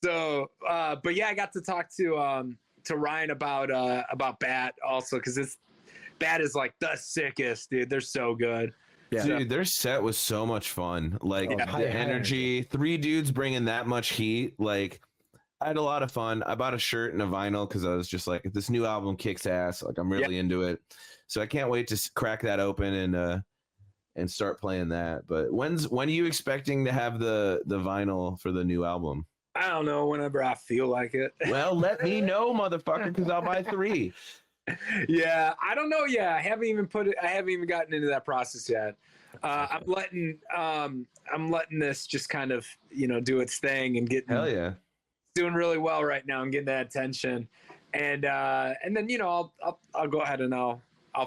So, but yeah, I got to talk to Ryan about Bat also, because Bat is like the sickest, dude. They're so good. Yeah. Dude, their set was so much fun. Like the energy, 3 dudes bringing that much heat. Like, I had a lot of fun. I bought a shirt and a vinyl because I was just like, this new album kicks ass. Like, I'm really into it. So I can't wait to crack that open and start playing that. But when are you expecting to have the vinyl for the new album? I don't know. Whenever I feel like it. Well, let me know, motherfucker, because I'll buy 3. Yeah, I don't know. Yeah, I haven't even gotten into that process yet. I'm letting this just kind of do its thing and Hell yeah, doing really well right now and getting that attention, and then I'll go ahead and I'll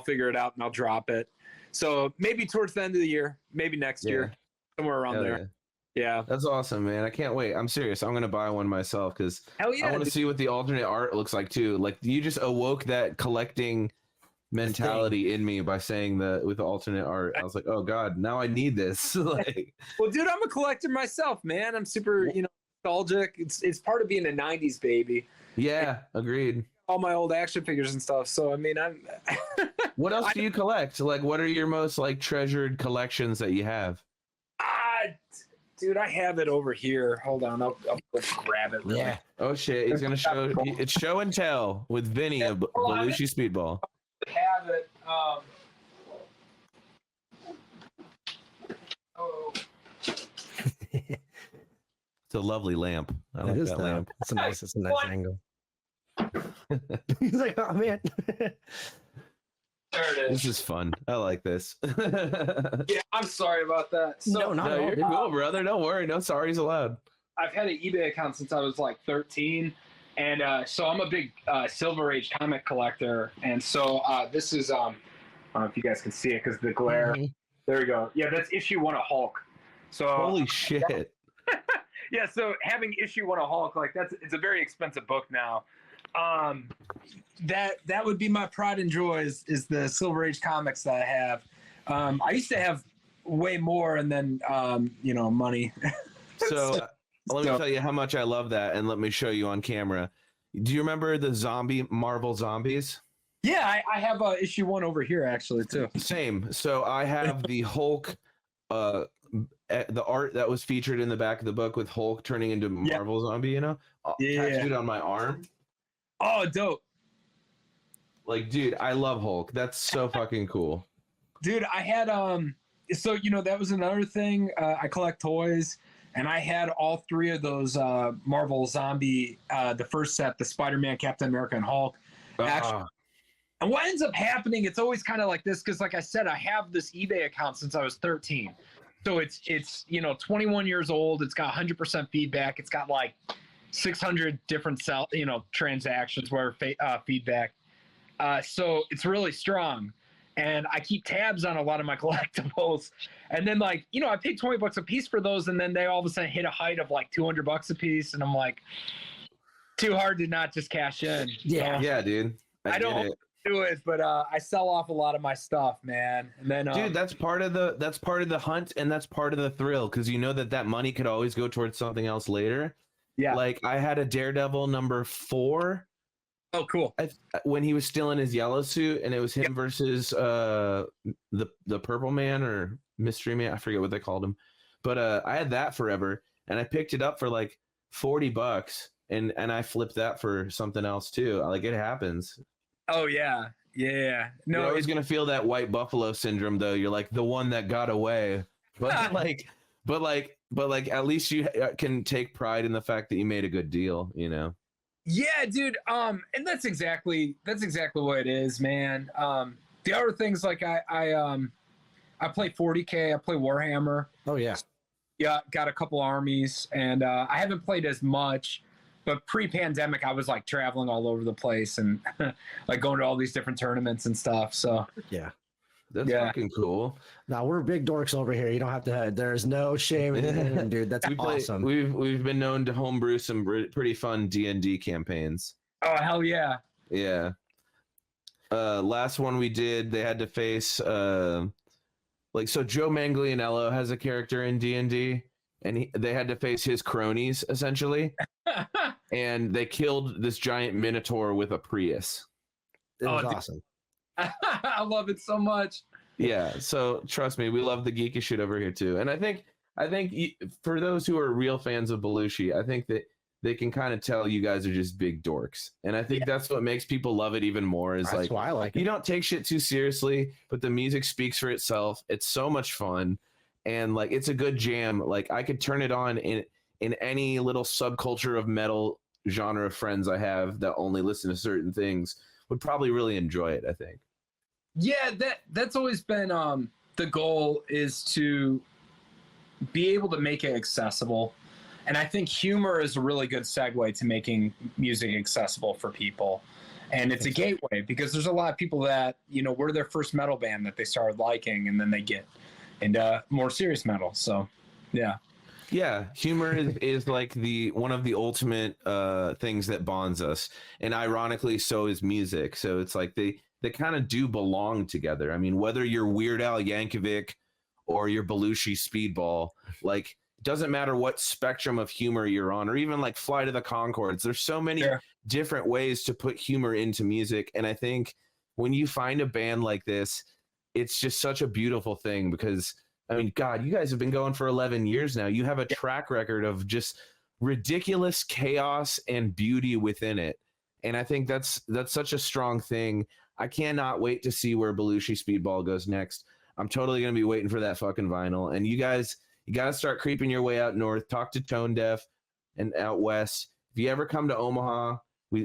figure it out and I'll drop it. So maybe towards the end of the year, maybe next year, somewhere around Hell there. Yeah, that's awesome, man. I can't wait. I'm serious. I'm gonna buy one myself because hell yeah, I want to see what the alternate art looks like too. Like you just awoke that collecting mentality in me by saying with the alternate art. I was like, oh god, now I need this. Like, well, dude, I'm a collector myself, man. I'm super nostalgic. It's part of being a 90s baby. yeah, agreed. All my old action figures and stuff. So I mean, I'm What else do you collect? Like, what are your most like treasured collections that you have? Dude, I have it over here. Hold on, I'll grab it. Yeah. Oh shit, he's gonna show. It's show and tell with Vinny of Belushi Speedball. Have it. It's a lovely lamp. I like that lamp. It's a nice angle. He's like, oh man. There it is. This is fun. I like this. Yeah, I'm sorry about that. So, No, you're cool, brother. Don't worry. No sorry's allowed. I've had an eBay account since I was like 13, and so I'm a big Silver Age comic collector. And so this is I don't know if you guys can see it because the glare. Mm-hmm. There we go. Yeah, that's issue 1 of Hulk. So Holy shit. yeah, so having issue 1 of Hulk, like it's a very expensive book now. That would be my pride and joy is the Silver Age comics that I have. I used to have way more, and then money. So let me tell you how much I love that, and let me show you on camera. Do you remember the Marvel zombies? Yeah, I have issue 1 over here actually too. Same. So I have the Hulk, the art that was featured in the back of the book with Hulk turning into Marvel zombie, tattooed on my arm. Oh, dope. Like, dude, I love Hulk. That's so fucking cool. Dude, I had so that was another thing. I collect toys, and I had all 3 of those Marvel zombie, the first set, the Spider-Man, Captain America, and Hulk. Actually, and what ends up happening, it's always kind of like this, because like I said, I have this eBay account since I was 13. So it's 21 years old. It's got 100% feedback. It's got like 600 different transactions where feedback. So it's really strong, and I keep tabs on a lot of my collectibles. And then I paid $20 a piece for those, and then they all of a sudden hit a height of like $200 a piece, and I'm like, too hard to not just cash in. Yeah, yeah, dude. I don't do it, but I sell off a lot of my stuff, man. And then, dude, that's part of the hunt, and that's part of the thrill, because you know that money could always go towards something else later. Yeah. Like I had a Daredevil number 4. Oh, cool. When he was still in his yellow suit, and it was him versus the Purple Man or Mystery Man. I forget what they called him, but I had that forever, and I picked it up for like $40, and I flipped that for something else too. Like it happens. Oh yeah. No, you're always gonna feel that white buffalo syndrome, though. You're like the one that got away, but like at least you can take pride in the fact that you made a good deal, Yeah, dude. And that's exactly what it is, man. The other things, like I play 40K. I play Warhammer. Oh yeah. Yeah, got a couple armies, and I haven't played as much. But pre-pandemic, I was like traveling all over the place and like going to all these different tournaments and stuff. So yeah, that's fucking cool. Now we're big dorks over here. You don't have to. There's no shame in it, dude. That's awesome. We've been known to homebrew some pretty fun D&D campaigns. Oh hell yeah! Yeah. Last one we did, they had to face so Joe Manganiello has a character in D&D, and they had to face his cronies essentially. And they killed this giant minotaur with a Prius. It was awesome. I love it so much. Yeah, so trust me, we love the geeky shit over here too. And I think for those who are real fans of Belushi, I think that they can kind of tell you guys are just big dorks. And I think that's what makes people love it even more. Is that's why I like it. You don't take shit too seriously, but the music speaks for itself. It's so much fun, and like it's a good jam. Like I could turn it on in in any little subculture of metal genre of friends I have that only listen to certain things would probably really enjoy it, I think. Yeah, that's always been the goal, is to be able to make it accessible. And I think humor is a really good segue to making music accessible for people. And it's a gateway, because there's a lot of people that, we're their first metal band that they started liking, and then they get into more serious metal. So, yeah. Yeah, humor is like one of the ultimate things that bonds us. And ironically, so is music. So it's like they kind of do belong together. I mean, whether you're Weird Al Yankovic or you're Belushi Speedball, like, doesn't matter what spectrum of humor you're on, or even like Flight of the Conchords. There's so many different ways to put humor into music. And I think when you find a band like this, it's just such a beautiful thing, because I mean, God, you guys have been going for 11 years now. You have a track record of just ridiculous chaos and beauty within it. And I think that's such a strong thing. I cannot wait to see where Belushi Speedball goes next. I'm totally going to be waiting for that fucking vinyl. And you guys, you got to start creeping your way out north. Talk to Tone Deaf and out west. If you ever come to Omaha,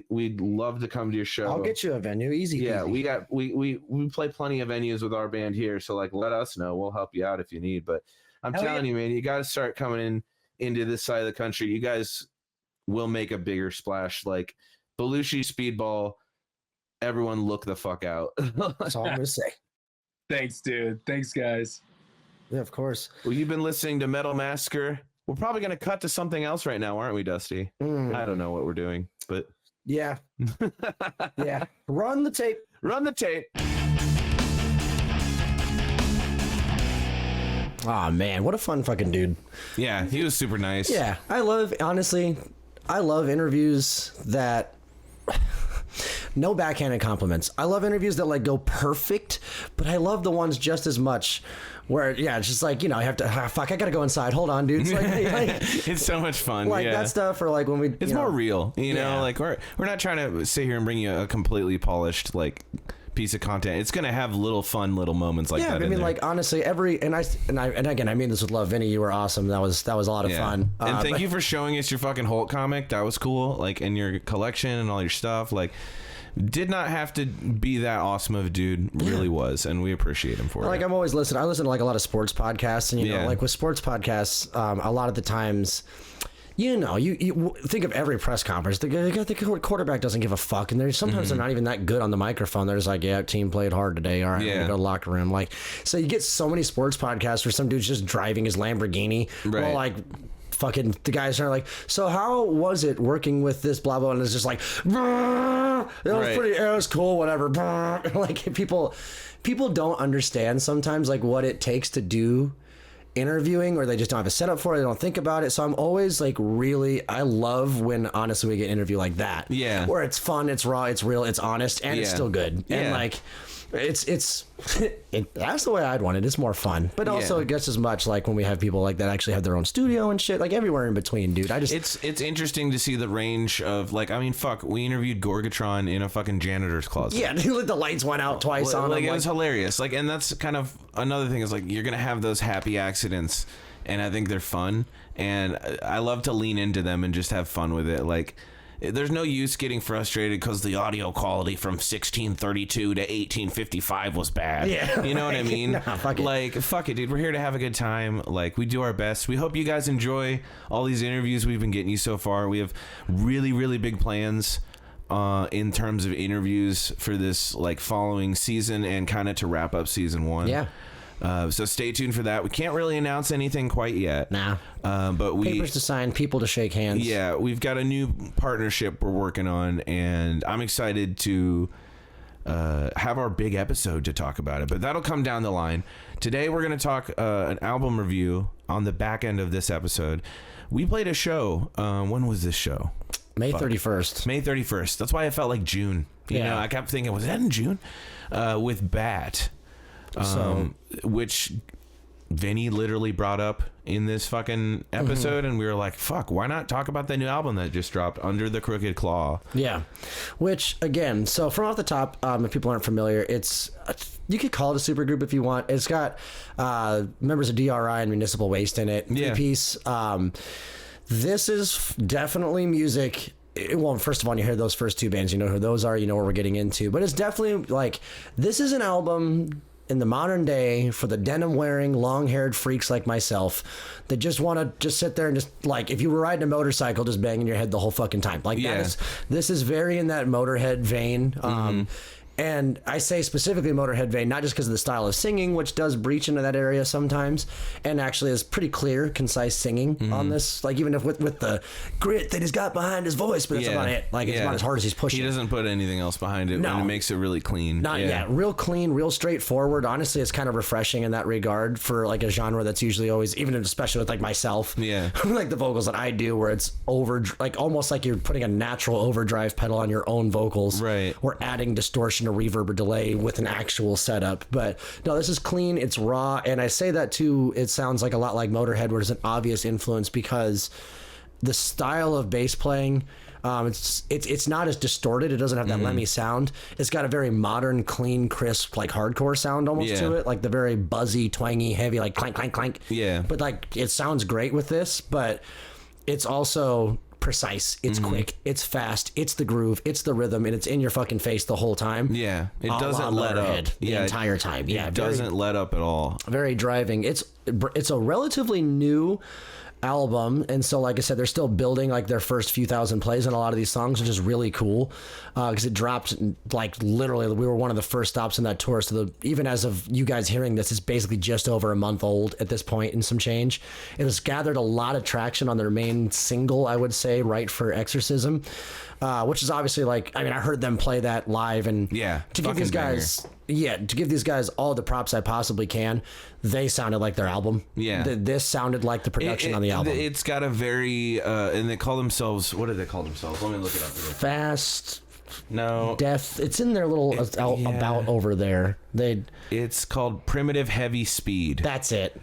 we'd love to come to your show. I'll get you a venue, easy. Yeah, easy. we play plenty of venues with our band here, so like let us know. We'll help you out if you need. But I'm telling you, man, you got to start coming into this side of the country. You guys will make a bigger splash. Like Belushi Speedball, everyone look the fuck out. That's all I'm gonna say. Thanks, dude. Thanks, guys. Yeah, of course. Well, you've been listening to Metal Massacre. We're probably going to cut to something else right now, aren't we, Dusty? I don't know what we're doing, but yeah. Yeah. Run the tape. Run the tape. Oh man, what a fun fucking dude. Yeah, he was super nice. Yeah, I love interviews that no backhanded compliments. I love interviews that like go perfect, but I love the ones just as much where it's just like, I have to I gotta go inside. Hold on, dude. It's like it's so much fun. Like that stuff, or like when we it's more real, like we're not trying to sit here and bring you a completely polished like piece of content. It's gonna have little fun little moments like that. I mean, like honestly, and again, I mean this with love, Vinny. You were awesome. That was a lot of fun. And thank you for showing us your fucking Hulk comic. That was cool. Like, and your collection and all your stuff. Like, did not have to be that awesome of a dude. Really was, and we appreciate him for it. Like, I'm always listening. I listen to like a lot of sports podcasts, and you know, like with sports podcasts, a lot of the times. You think of every press conference. The quarterback doesn't give a fuck, and sometimes they're not even that good on the microphone. They're just like, "Yeah, team played hard today. All right, we're gonna go to the locker room." Like, so you get so many sports podcasts where some dude's just driving his Lamborghini, right? Well, like, fucking the guys are like, "So how was it working with this blah blah?" And it's just like, it was cool, whatever. Like people don't understand sometimes like what it takes to do interviewing, or they just don't have a setup for it. They don't think about it. So I'm always like, I love when honestly we get an interview like that. Yeah. Where it's fun, it's raw, it's real, it's honest, and it's still good. Yeah. And like, that's the way I'd want it. It's more fun, but also it gets as much like when we have people like that actually have their own studio and shit, like everywhere in between, dude. It's interesting to see the range of like, I mean, fuck, we interviewed Gorgatron in a fucking janitor's closet. Yeah, dude, the lights went out twice on him. It was hilarious. Like, and that's kind of another thing is like, you're gonna have those happy accidents, and I think they're fun, and I love to lean into them and just have fun with it. Like, there's no use getting frustrated because the audio quality from 1632 to 1855 was bad. Yeah, you know what I mean? Nah, fuck it, dude. We're here to have a good time. Like, we do our best. We hope you guys enjoy all these interviews we've been getting you so far. We have really, really big plans in terms of interviews for this like following season and kind of to wrap up season 1. Yeah. So stay tuned for that. We can't really announce anything quite yet. Nah. But papers to sign, people to shake hands. Yeah, we've got a new partnership we're working on, and I'm excited to have our big episode to talk about it. But that'll come down the line. Today we're going to talk an album review on the back end of this episode. We played a show. When was this show? May 31st. May 31st. That's why I felt like June. You know, I kept thinking, was that in June? With Bat. Which Vinny literally brought up in this fucking episode, and we were like, fuck, why not talk about the new album that just dropped, Under the Crooked Claw? Yeah. Which, again, so from off the top, if people aren't familiar, it's you could call it a supergroup if you want. It's got members of DRI and Municipal Waste in it. Three-piece. This is definitely music. Well, first of all, you hear those first two bands, you know who those are, you know what we're getting into. But it's definitely like, this is an album in the modern day for the denim wearing, long haired freaks like myself that just want to just sit there and just, like, if you were riding a motorcycle, just banging your head the whole fucking time. Like, this is very in that Motorhead vein. And I say specifically Motorhead vein, not just because of the style of singing, which does breach into that area sometimes, and actually is pretty clear, concise singing on this. Like, even if with the grit that he's got behind his voice, but it's not it. Like, it's not as hard as he's pushing. He doesn't put anything else behind it, and it makes it really clean. Real clean, real straightforward. Honestly, it's kind of refreshing in that regard for like a genre that's usually always, even especially with like myself, like the vocals that I do, where it's like almost like you're putting a natural overdrive pedal on your own vocals, right? Or adding distortion or reverb or delay with an actual setup. But no, this is clean, it's raw, and I say that too, it sounds like a lot like Motorhead, where it's an obvious influence because the style of bass playing, it's not as distorted, it doesn't have that Lemmy sound. It's got a very modern, clean, crisp, like hardcore sound almost to it, like the very buzzy, twangy, heavy, like clank clank clank. But like, it sounds great with this, but it's also precise, it's quick, it's fast, it's the groove, it's the rhythm, and it's in your fucking face the whole time. It doesn't let up the entire time. It doesn't let up at all. Very driving. It's a relatively new album, and so like I said, they're still building like their first few thousand plays on a lot of these songs, which is really cool because it dropped like literally, we were one of the first stops in that tour, so even as of you guys hearing this, it's basically just over a month old at this point and some change. It has gathered a lot of traction on their main single, I would say, Right for Exorcism, which is obviously like, I mean, I heard them play that live, and to give these guys to give these guys all the props I possibly can, they sounded like their album. This sounded like the production on the album. It's got a very and they call themselves, what do they call themselves? Let me look it up. Fast No. Death. It's in their little about over there. It's called Primitive Heavy Speed. That's it.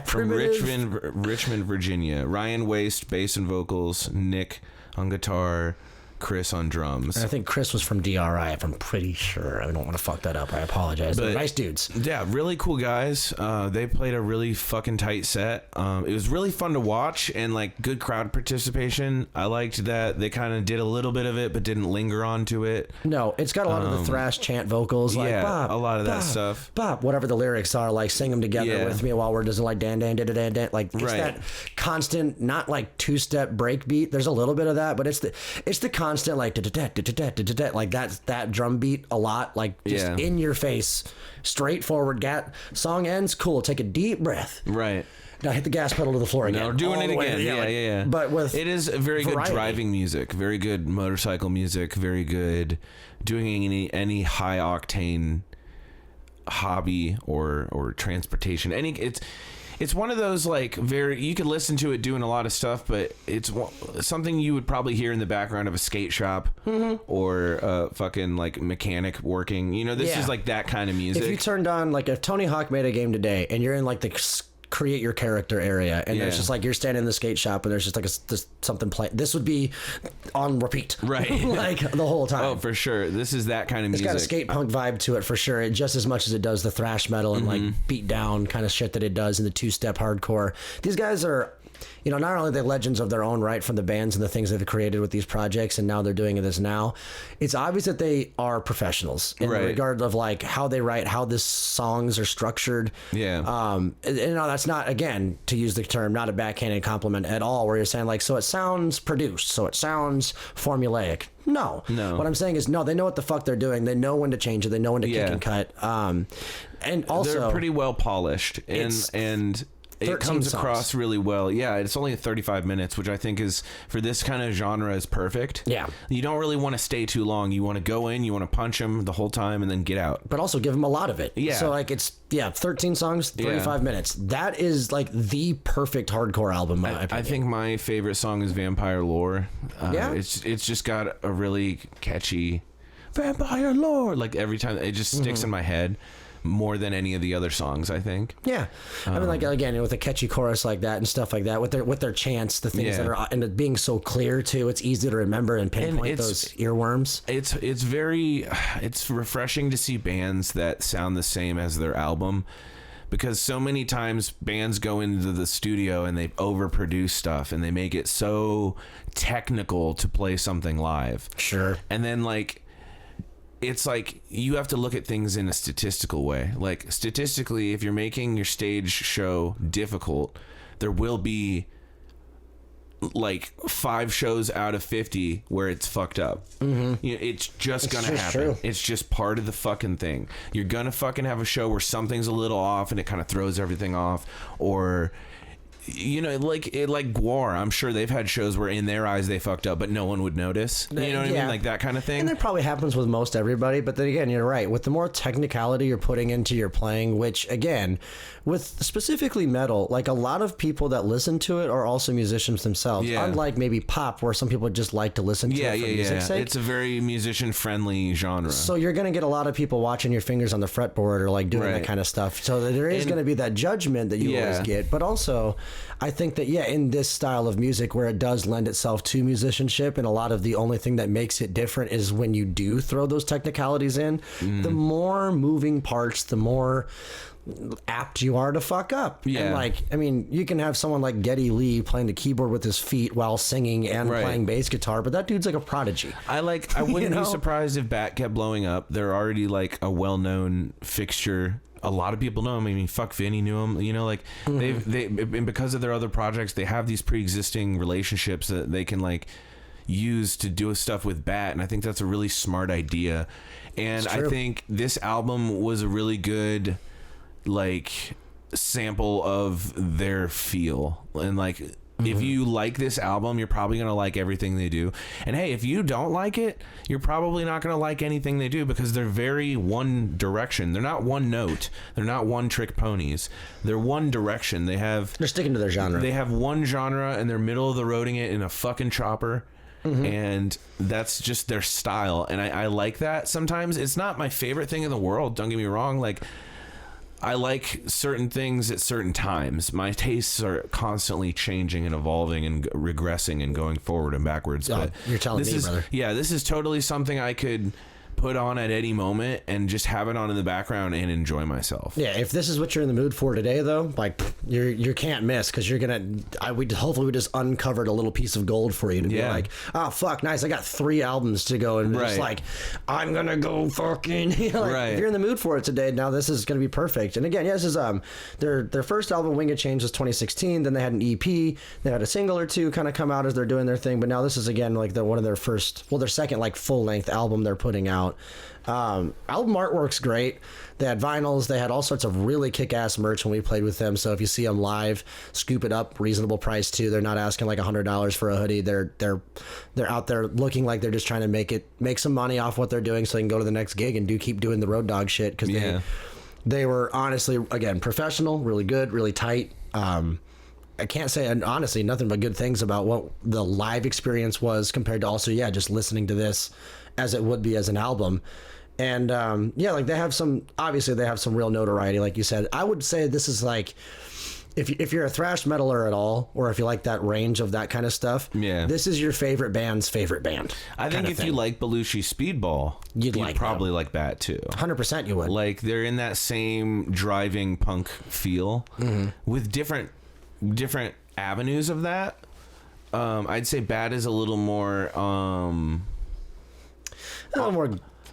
From Richmond, Virginia. Ryan Waste, bass and vocals. Nick on guitar. Chris on drums. And I think Chris was from DRI, if I'm pretty sure. I don't want to fuck that up. I apologize. But nice dudes. Yeah, really cool guys. They played a really fucking tight set. It was really fun to watch and like good crowd participation. I liked that they kind of did a little bit of it but didn't linger on to it. No, it's got a lot of the thrash chant vocals. Like, a lot of that stuff. Bob, whatever the lyrics are, like sing them together with me while we're just like dan dan dan dan dan. Like it's that constant, not like two-step break beat. There's a little bit of that, but it's the constant like like that drum beat a lot, like just in your face, straightforward. Song ends, cool, take a deep breath, right, now hit the gas pedal to the floor again. No, doing it again. Yeah. But with it is very good driving music, very good motorcycle music, very good doing any high octane hobby or transportation. It's one of those like you could listen to it doing a lot of stuff, but it's something you would probably hear in the background of a skate shop or fucking like mechanic working. You know, this is like that kind of music. If you turned on, like if Tony Hawk made a game today and you're in like the create your character area and there's just like you're standing in the skate shop and there's just like something playing, this would be on repeat, right? Like the whole time. Oh, for sure. This is that kind of music. It's got a skate punk vibe to it for sure, just as much as it does the thrash metal and like beat down kind of shit that it does in the two-step hardcore. These guys are, you know, not only are they legends of their own right from the bands and the things they've created with these projects, and now they're doing this now. It's obvious that they are professionals in regard of like how they write, how the songs are structured. And you know, that's not, again, to use the term, not a backhanded compliment at all, where you're saying like, so it sounds produced, so it sounds formulaic. No. What I'm saying is, no, they know what the fuck they're doing. They know when to change it. They know when to kick and cut. And also, they're pretty well polished, and it comes across really well. Yeah, it's only 35 minutes, which I think is, for this kind of genre, is perfect. Yeah. You don't really want to stay too long. You want to go in, you want to punch them the whole time and then get out. But also give them a lot of it. Yeah. So like it's, 13 songs, 35 minutes. That is like the perfect hardcore album, in my opinion. I think my favorite song is Vampire Lore. It's just got a really catchy Vampire Lore. Like every time, it just sticks in my head. More than any of the other songs, I think. Yeah, I mean, like again, with a catchy chorus like that and stuff like that, with their chants, the things that are, and it being so clear too, it's easy to remember and pinpoint those earworms. It's refreshing to see bands that sound the same as their album, because so many times bands go into the studio and they overproduce stuff and they make it so technical to play something live. Sure. And then like, it's like you have to look at things in a statistical way. Like statistically, if you're making your stage show difficult, there will be like 5 shows out of 50 where it's fucked up. Mm-hmm. You know, it's just gonna happen. True. It's just part of the fucking thing. You're gonna fucking have a show where something's a little off and it kind of throws everything off, or you know, like Gwar, I'm sure they've had shows where in their eyes they fucked up, but no one would notice. You know what I mean? Like that kind of thing. And that probably happens with most everybody. But then again, you're right. With the more technicality you're putting into your playing, which again, with specifically metal, like a lot of people that listen to it are also musicians themselves. Yeah. Unlike maybe pop, where some people just like to listen to it for music's sake. It's a very musician-friendly genre. So you're going to get a lot of people watching your fingers on the fretboard or like doing that kind of stuff. So there is going to be that judgment that you always get. But also, I think that, in this style of music where it does lend itself to musicianship, and a lot of the only thing that makes it different is when you do throw those technicalities in, the more moving parts, the more apt you are to fuck up. Yeah. And like, I mean, you can have someone like Geddy Lee playing the keyboard with his feet while singing and playing bass guitar, but that dude's like a prodigy. I wouldn't be surprised if Bat kept blowing up. They're already like a well-known fixture. A lot of people know him. I mean, fuck, Vinny knew him. You know, like they and because of their other projects, they have these pre-existing relationships that they can like use to do stuff with Bat, and I think that's a really smart idea. And I think this album was a really good like sample of their feel, and like if you like this album, you're probably gonna like everything they do. And hey, if you don't like it, you're probably not gonna like anything they do, because they're very one direction. They're not one note. They're not one trick ponies. They're one direction. They're sticking to their genre. They have one genre, and they're middle of the roading it in a fucking chopper. And that's just their style, and I like that. Sometimes it's not my favorite thing in the world, don't get me wrong. Like, I like certain things at certain times. My tastes are constantly changing and evolving and regressing and going forward and backwards. But you're telling me, brother. Yeah, this is totally something I could put on at any moment and just have it on in the background and enjoy myself. Yeah, if this is what you're in the mood for today, though, like you can't miss, because you're gonna. Hopefully we just uncovered a little piece of gold for you to be like, oh fuck, nice, I got 3 albums to go, and just like, I'm gonna go fucking. If you're in the mood for it today, now this is gonna be perfect. And again, this is their first album, Winged Change, was 2016. Then they had an EP. They had a single or two kind of come out as they're doing their thing. But now this is again like one of their first, their second like full length album they're putting out. Album artwork's great. They had vinyls. They had all sorts of really kick-ass merch when we played with them. So if you see them live, scoop it up. Reasonable price too. They're not asking like $100 for a hoodie. They're out there looking like they're just trying to make some money off what they're doing, so they can go to the next gig and keep doing the road dog shit, because they were honestly, again, professional, really good, really tight. I can't say honestly nothing but good things about what the live experience was compared to also just listening to this as it would be as an album. And like they have some real notoriety, like you said. I would say this is like, if you're a thrash metaler at all, or if you like that range of that kind of stuff, this is your favorite band's favorite band. I think if you like Belushi Speedball, you'd probably like that too. 100% you would. Like, they're in that same driving punk feel with different avenues of that. I'd say Bad is a little more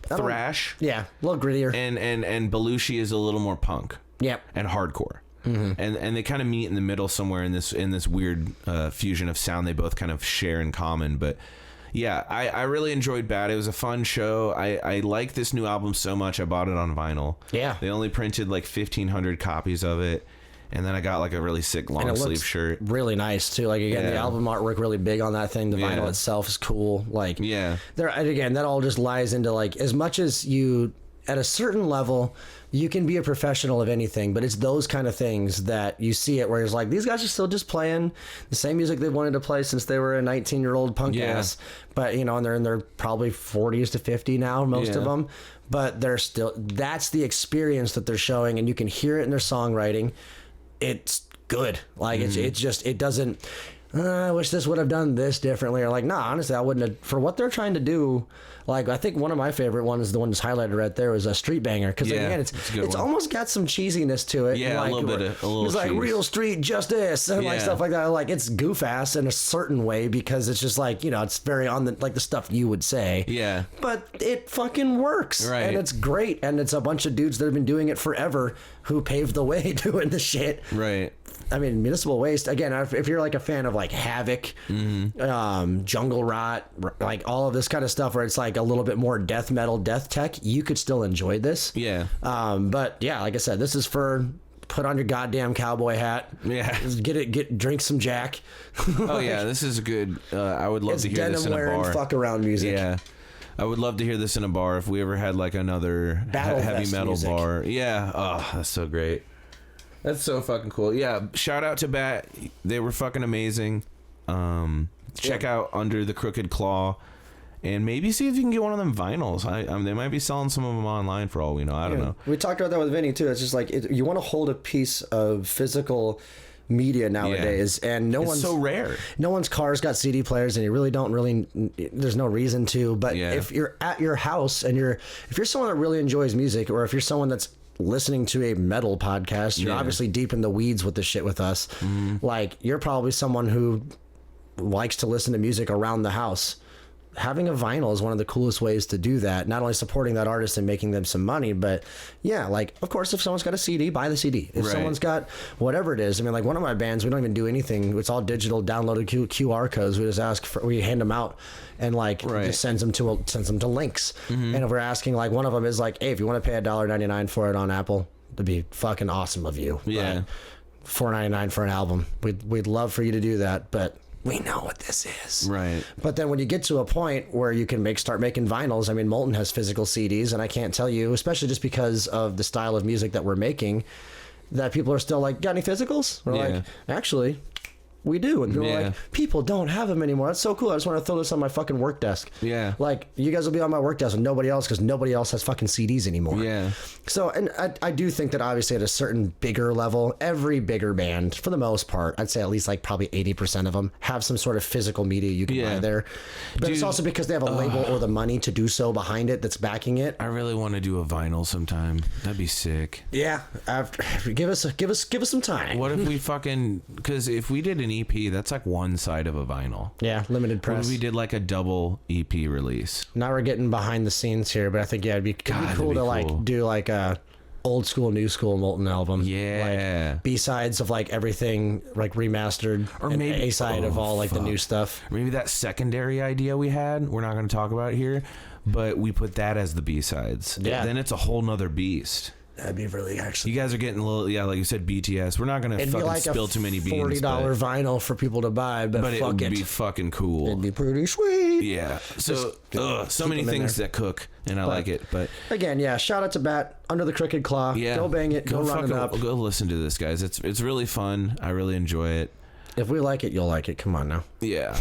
thrash. Yeah, a little grittier. And Belushi is a little more punk. Yep. And hardcore. And they kind of meet in the middle somewhere in this weird fusion of sound they both kind of share in common. But yeah, I really enjoyed Bad. It was a fun show. I like this new album so much I bought it on vinyl. Yeah. They only printed like 1,500 copies of it. And then I got like a really sick long sleeve shirt. Really nice too. Like again, the album artwork really big on that thing. The vinyl itself is cool. Like there again, that all just lies into like, as much as you at a certain level, you can be a professional of anything, but it's those kind of things that you see it where it's like, these guys are still just playing the same music they've wanted to play since they were a 19-year-old punk ass. But and they're in their probably 40s to 50 now, most of them. But they're still, that's the experience that they're showing, and you can hear it in their songwriting. It's good. Like it's just, it doesn't, I wish this would have done this differently, or like, nah, honestly, I wouldn't have. For what they're trying to do, like, I think one of my favorite ones, the one that's highlighted right there, was a Street Banger, because again, it's almost got some cheesiness to it. Yeah, like, a little bit, a little. It's like cheese. real street justice and like stuff like that. Like, it's goof ass in a certain way because it's just like, you know, it's very on the like the stuff you would say. Yeah, but it fucking works, right? And it's great, and it's a bunch of dudes that have been doing it forever who paved the way doing the shit, right? I mean, Municipal Waste, again, if you're like a fan of like Havoc, Jungle Rot, like all of this kind of stuff where it's like a little bit more death metal, death tech, you could still enjoy this. Yeah. But yeah, like I said, this is for put on your goddamn cowboy hat. Yeah. Drink some Jack. Oh yeah, this is a good, I would love to hear this in a bar. Fuck around music. Yeah. I would love to hear this in a bar if we ever had like another heavy metal music. Bar. Yeah. Oh, that's so great. That's so fucking cool. Yeah, shout out to Bat. They were fucking amazing. Check out Under the Crooked Claw, and maybe see if you can get one of them vinyls. They might be selling some of them online for all we know. I don't know. We talked about that with Vinny too. It's just like you want to hold a piece of physical media nowadays, and it's so rare. No one's car's got CD players, and you really don't there's no reason to. But if you're at your house and if you're someone that really enjoys music, or if you're someone that's listening to a metal podcast, you're obviously deep in the weeds with the shit with us. Like, you're probably someone who likes to listen to music around the house. Having a vinyl is one of the coolest ways to do that. Not only supporting that artist and making them some money, but yeah, like, of course, if someone's got a CD, buy the CD. If someone's got whatever it is, I mean, like one of my bands, we don't even do anything. It's all digital, downloaded QR codes. We just we hand them out, and like just sends them to links. And if we're asking, like, one of them is like, hey, if you want to pay $1.99 for it on Apple, that'd be fucking awesome of you. Yeah, $4.99 for an album. We'd love for you to do that, but we know what this is. Right. But then when you get to a point where you can start making vinyls, I mean, Molten has physical CDs, and I can't tell you, especially just because of the style of music that we're making, that people are still like, got any physicals? We're like, actually, we do. And people are like, people don't have them anymore. That's so cool. I just want to throw this on my fucking work desk. Yeah. Like, you guys will be on my work desk with nobody else, because nobody else has fucking CDs anymore. Yeah. So, and I do think that obviously at a certain bigger level, every bigger band, for the most part, I'd say at least like probably 80% of them have some sort of physical media you can buy there. But it's also because they have a label or the money to do so behind it that's backing it. I really want to do a vinyl sometime. That'd be sick. Yeah. Give us some time. What if we fucking, because if we did an EP, that's like one side of a vinyl. Yeah, limited press. What if we did like a double EP release? Now we're getting behind the scenes here, but I think it'd be cool to like do like a old school, new school Molten album. Yeah, like B-sides of like everything like remastered, or maybe A-side of all like the new stuff. Maybe that secondary idea we had, we're not going to talk about here, but we put that as the B-sides. Yeah, then it's a whole nother beast. That'd be really actually. You guys are getting a little, like you said, BTS. We're not gonna fucking like spill too many beans. $40 vinyl for people to buy, but it would be fucking cool. It'd be pretty sweet. Yeah. So so many things that cook, and I like it. But again, yeah. Shout out to Bat, Under the Crooked Claw. Yeah. Go bang it. Go run it up. Go listen to this, guys. It's really fun. I really enjoy it. If we like it, you'll like it. Come on now. Yeah.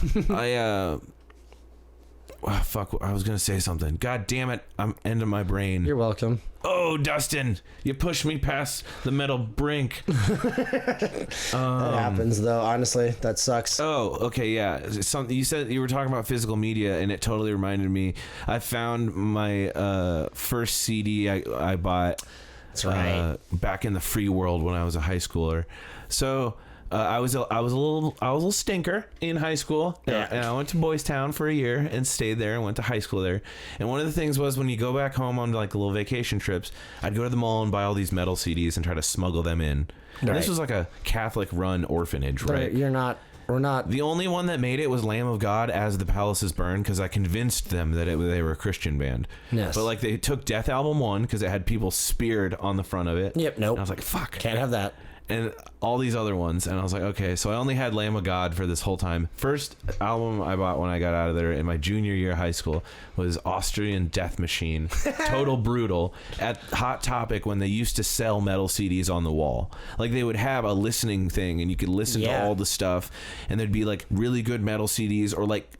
Fuck, I was gonna say something. God damn it, I'm ending my brain. You're welcome. Oh, Dustin, you pushed me past the metal brink. That happens, though. Honestly, that sucks. Oh, okay, yeah. You said you were talking about physical media, and it totally reminded me. I found my first CD I bought. That's right. Back in the free world when I was a high schooler. So. I was a little stinker in high school, and I went to Boys Town for a year and stayed there and went to high school there. And one of the things was, when you go back home on like little vacation trips, I'd go to the mall and buy all these metal CDs and try to smuggle them in. And this was like a Catholic-run orphanage, right? We're not. The only one that made it was Lamb of God, As the Palaces Burn, because I convinced them that they were a Christian band. Yes. But like they took Death Album 1 because it had people speared on the front of it. Yep. Nope. And I was like, fuck, can't have that. And all these other ones, and I was like, okay, so I only had Lamb of God for this whole time. First album I bought when I got out of there in my junior year of high school was Austrian Death Machine, Total Brutal, at Hot Topic, when they used to sell metal CDs on the wall. Like, they would have a listening thing, and you could listen to all the stuff, and there'd be like really good metal CDs, or like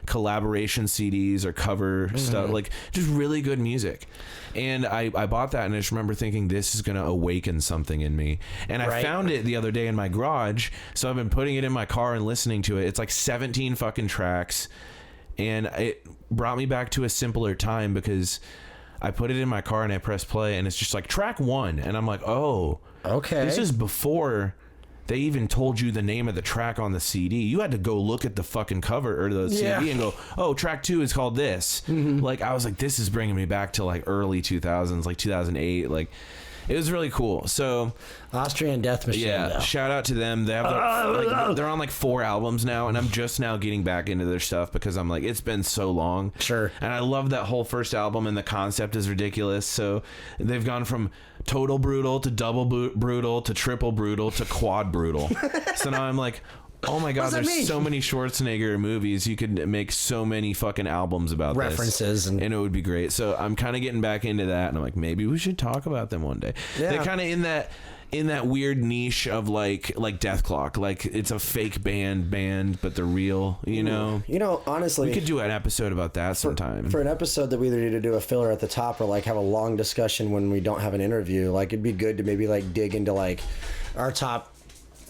collaboration CDs or cover stuff, like just really good music. And I bought that, and I just remember thinking, this is going to awaken something in me. And I found it the other day in my garage, so I've been putting it in my car and listening to it. It's like 17 fucking tracks, and it brought me back to a simpler time because I put it in my car and I press play, and it's just like track 1, and I'm like, oh, okay, this is before they even told you the name of the track on the CD. You had to go look at the fucking cover or the CD and go, oh, track 2 is called this. Like, I was like, this is bringing me back to like early 2000s, like 2008. Like, it was really cool. So Austrian Death Machine. Yeah, shout out to them. They have they're on like 4 albums now, and I'm just now getting back into their stuff because I'm like, it's been so long. Sure. And I love that whole first album, and the concept is ridiculous. So they've gone from total brutal to double brutal to triple brutal to quad brutal. So now I'm like, oh my god, there's so many Schwarzenegger movies. You could make so many fucking albums about references, and it would be great. So I'm kind of getting back into that, and I'm like, maybe we should talk about them one day. Yeah. They're kind of in that weird niche of like Death Clock, like it's a fake band, but they're real. You know, honestly, we could do an episode about that sometime. For an episode that we either need to do a filler at the top or like have a long discussion when we don't have an interview. Like, it'd be good to maybe like dig into like our top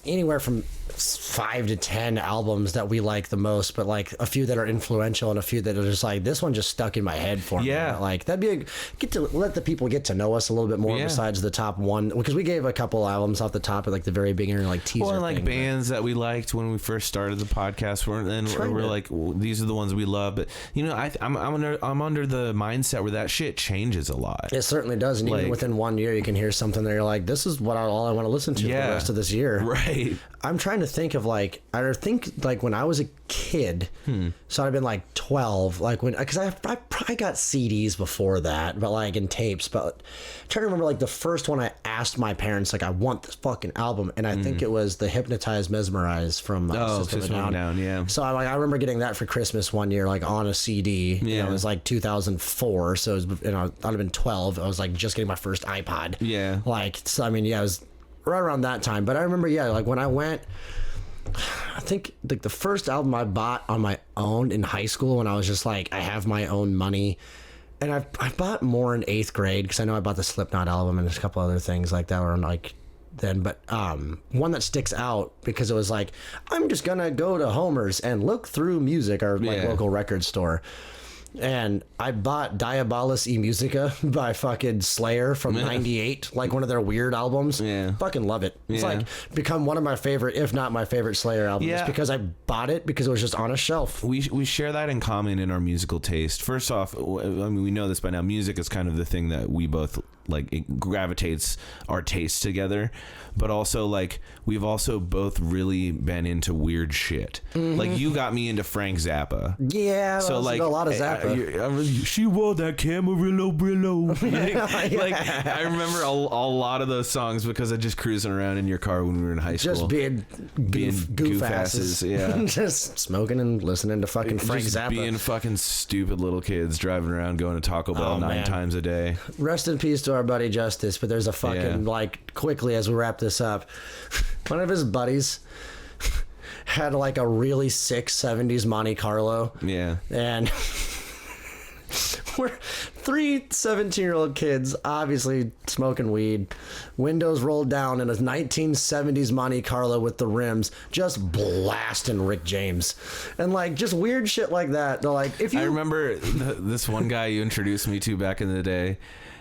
anywhere from 5 to 10 albums that we like the most, but like a few that are influential and a few that are just like, this one just stuck in my head for me. Like, that'd be get to let the people get to know us a little bit more besides the top one, because we gave a couple albums off the top at like the very beginning, like teaser or like bands that we liked when we first started the podcast. We're like, well, these are the ones we love. But I'm under the mindset where that shit changes a lot. It certainly does, and even within 1 year you can hear something that you're like, this is what all I want to listen to for the rest of this year. Right. I'm trying to think of like when I was a kid, so I'd been like 12, like because I probably got CDs before that, but like in tapes. But I'm trying to remember like the first one I asked my parents, like, I want this fucking album, and I think it was the Hypnotize Mesmerize from System of a Down. Yeah. So I remember getting that for Christmas one year, like on a CD. It was like 2004, so it was, I'd have been 12. I was like just getting my first iPod. Yeah. Like, so I mean, it was right around that time. But I remember, like when I went, I think like the first album I bought on my own in high school, when I was just like, I have my own money, and I bought more in 8th grade because I know I bought the Slipknot album and there's a couple other things like that were like then. But one that sticks out because it was like, I'm just gonna go to Homer's and look through music, or like local record store. And I bought Diabolus e Musica by fucking Slayer from 98, like one of their weird albums. Yeah. Fucking love it. It's like become one of my favorite, if not my favorite Slayer albums. Yeah. Because I bought it because it was just on a shelf. We share that in common in our musical taste. First off, I mean, we know this by now, music is kind of the thing that we both like, it gravitates our tastes together. But also, like, we've also both really been into weird shit. Like, you got me into Frank Zappa. Yeah, so like a lot of Zappa. She wore that Camarillo Brillo. Like, I remember a lot of those songs because of just cruising around in your car when we were in high school. Just being goof asses. Yeah. Just smoking and listening to fucking Frank just Zappa. Being fucking stupid little kids driving around going to Taco Bell 9 times a day. Rest in peace to our buddy Justice, but there's a fucking, like, quickly as we wrap this up, one of his buddies had like a really sick 70s Monte Carlo. Yeah. And we're 3 17-year-old kids, obviously smoking weed, windows rolled down, in a 1970s Monte Carlo with the rims, just blasting Rick James. And like just weird shit like that. They're like, if you... I remember this one guy you introduced me to back in the day.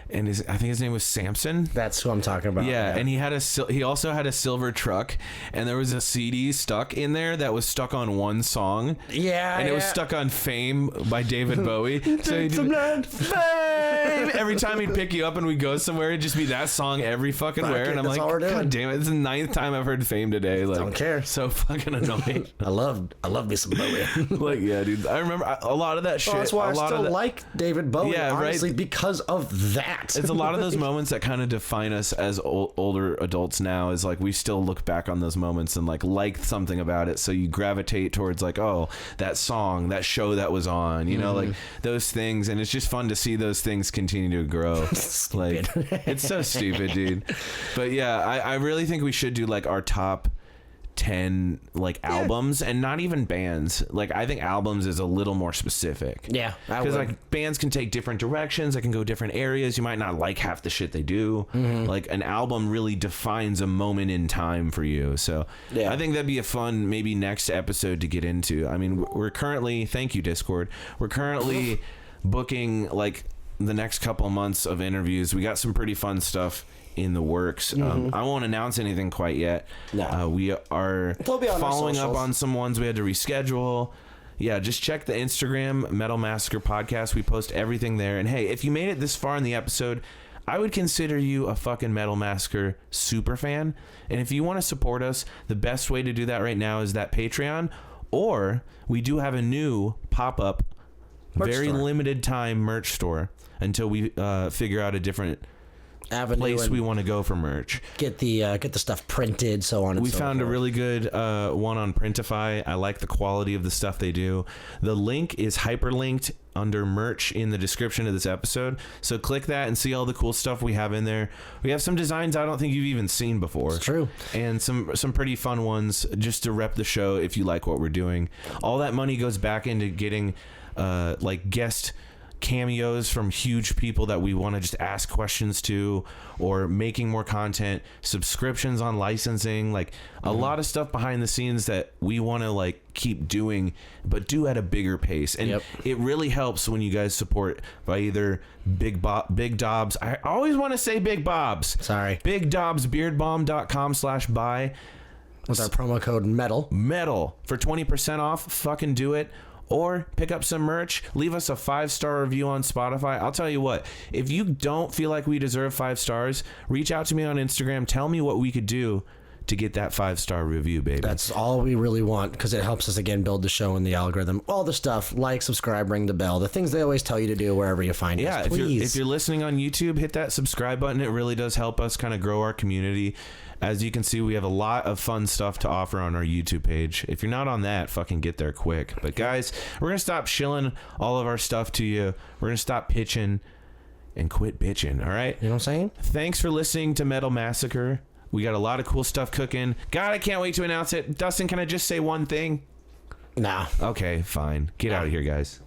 And I think his name was Samson. That's who I'm talking about. Yeah, and he also had a silver truck, and there was a CD stuck in there that was stuck on one song. Yeah, and it was stuck on "Fame" by David Bowie. So he'd Fame every time he'd pick you up and we'd go somewhere, it'd just be that song every fucking where. And I'm like, God damn it! It's the 9th time I've heard "Fame" today. Like, don't care. So fucking annoying. I love me some Bowie. Like, yeah, dude. I remember a lot of that shit. Well, that's why I still like David Bowie. Yeah, honestly, right? Because of that. It's a lot of those moments that kind of define us as older adults now, is like we still look back on those moments and like something about it, so you gravitate towards like, oh, that song, that show that was on, you know, like those things. And it's just fun to see those things continue to grow. Like, it's so stupid, dude. But yeah, I really think we should do like our top 10 like albums, and not even bands. Like I think albums is a little more specific. Yeah, because like bands can take different directions. They can go different areas. You might not like half the shit they do. Like an album really defines a moment in time for you. So I think that'd be a fun maybe next episode to get into. I mean, we're currently, thank you Discord, we're currently booking like the next couple months of interviews. We got some pretty fun stuff in the works. I won't announce anything quite yet. No. We are following up on some ones we had to reschedule. Yeah, just check the Instagram, Metal Massacre Podcast. We post everything there. And hey, if you made it this far in the episode, I would consider you a fucking Metal Massacre super fan. And if you want to support us, the best way to do that right now is that Patreon, or we do have a new pop-up, very limited time merch store until we figure out a different avenue place we want to go for merch. Get the stuff printed, so on and so forth. We found a really good one on Printify. I like the quality of the stuff they do. The link is hyperlinked under merch in the description of this episode, so click that and see all the cool stuff we have in there. We have some designs I don't think you've even seen before. It's true. And some pretty fun ones just to rep the show if you like what we're doing. All that money goes back into getting like guest cameos from huge people that we want to just ask questions to, or making more content, subscriptions on licensing, like a lot of stuff behind the scenes that we want to like keep doing, but do at a bigger pace. And it really helps when you guys support by either Big Dobs. I always want to say Big Bob's. Sorry. Big Dobs beardbalm.com/buy with our promo code METAL for 20% off. Fucking do it. Or pick up some merch, leave us a 5-star review on Spotify. I'll tell you what, if you don't feel like we deserve 5 stars, reach out to me on Instagram. Tell me what we could do to get that 5-star review, baby. That's all we really want, because it helps us, again, build the show and the algorithm. All the stuff, like, subscribe, ring the bell, the things they always tell you to do wherever you find us. Please. If you're listening on YouTube, hit that subscribe button. It really does help us kind of grow our community. As you can see, we have a lot of fun stuff to offer on our YouTube page. If you're not on that, fucking get there quick. But guys, we're going to stop shilling all of our stuff to you. We're going to stop pitching and quit bitching, all right? You know what I'm saying? Thanks for listening to Metal Massacre. We got a lot of cool stuff cooking. God, I can't wait to announce it. Dustin, can I just say one thing? Nah. Okay, fine. Get out of here, guys.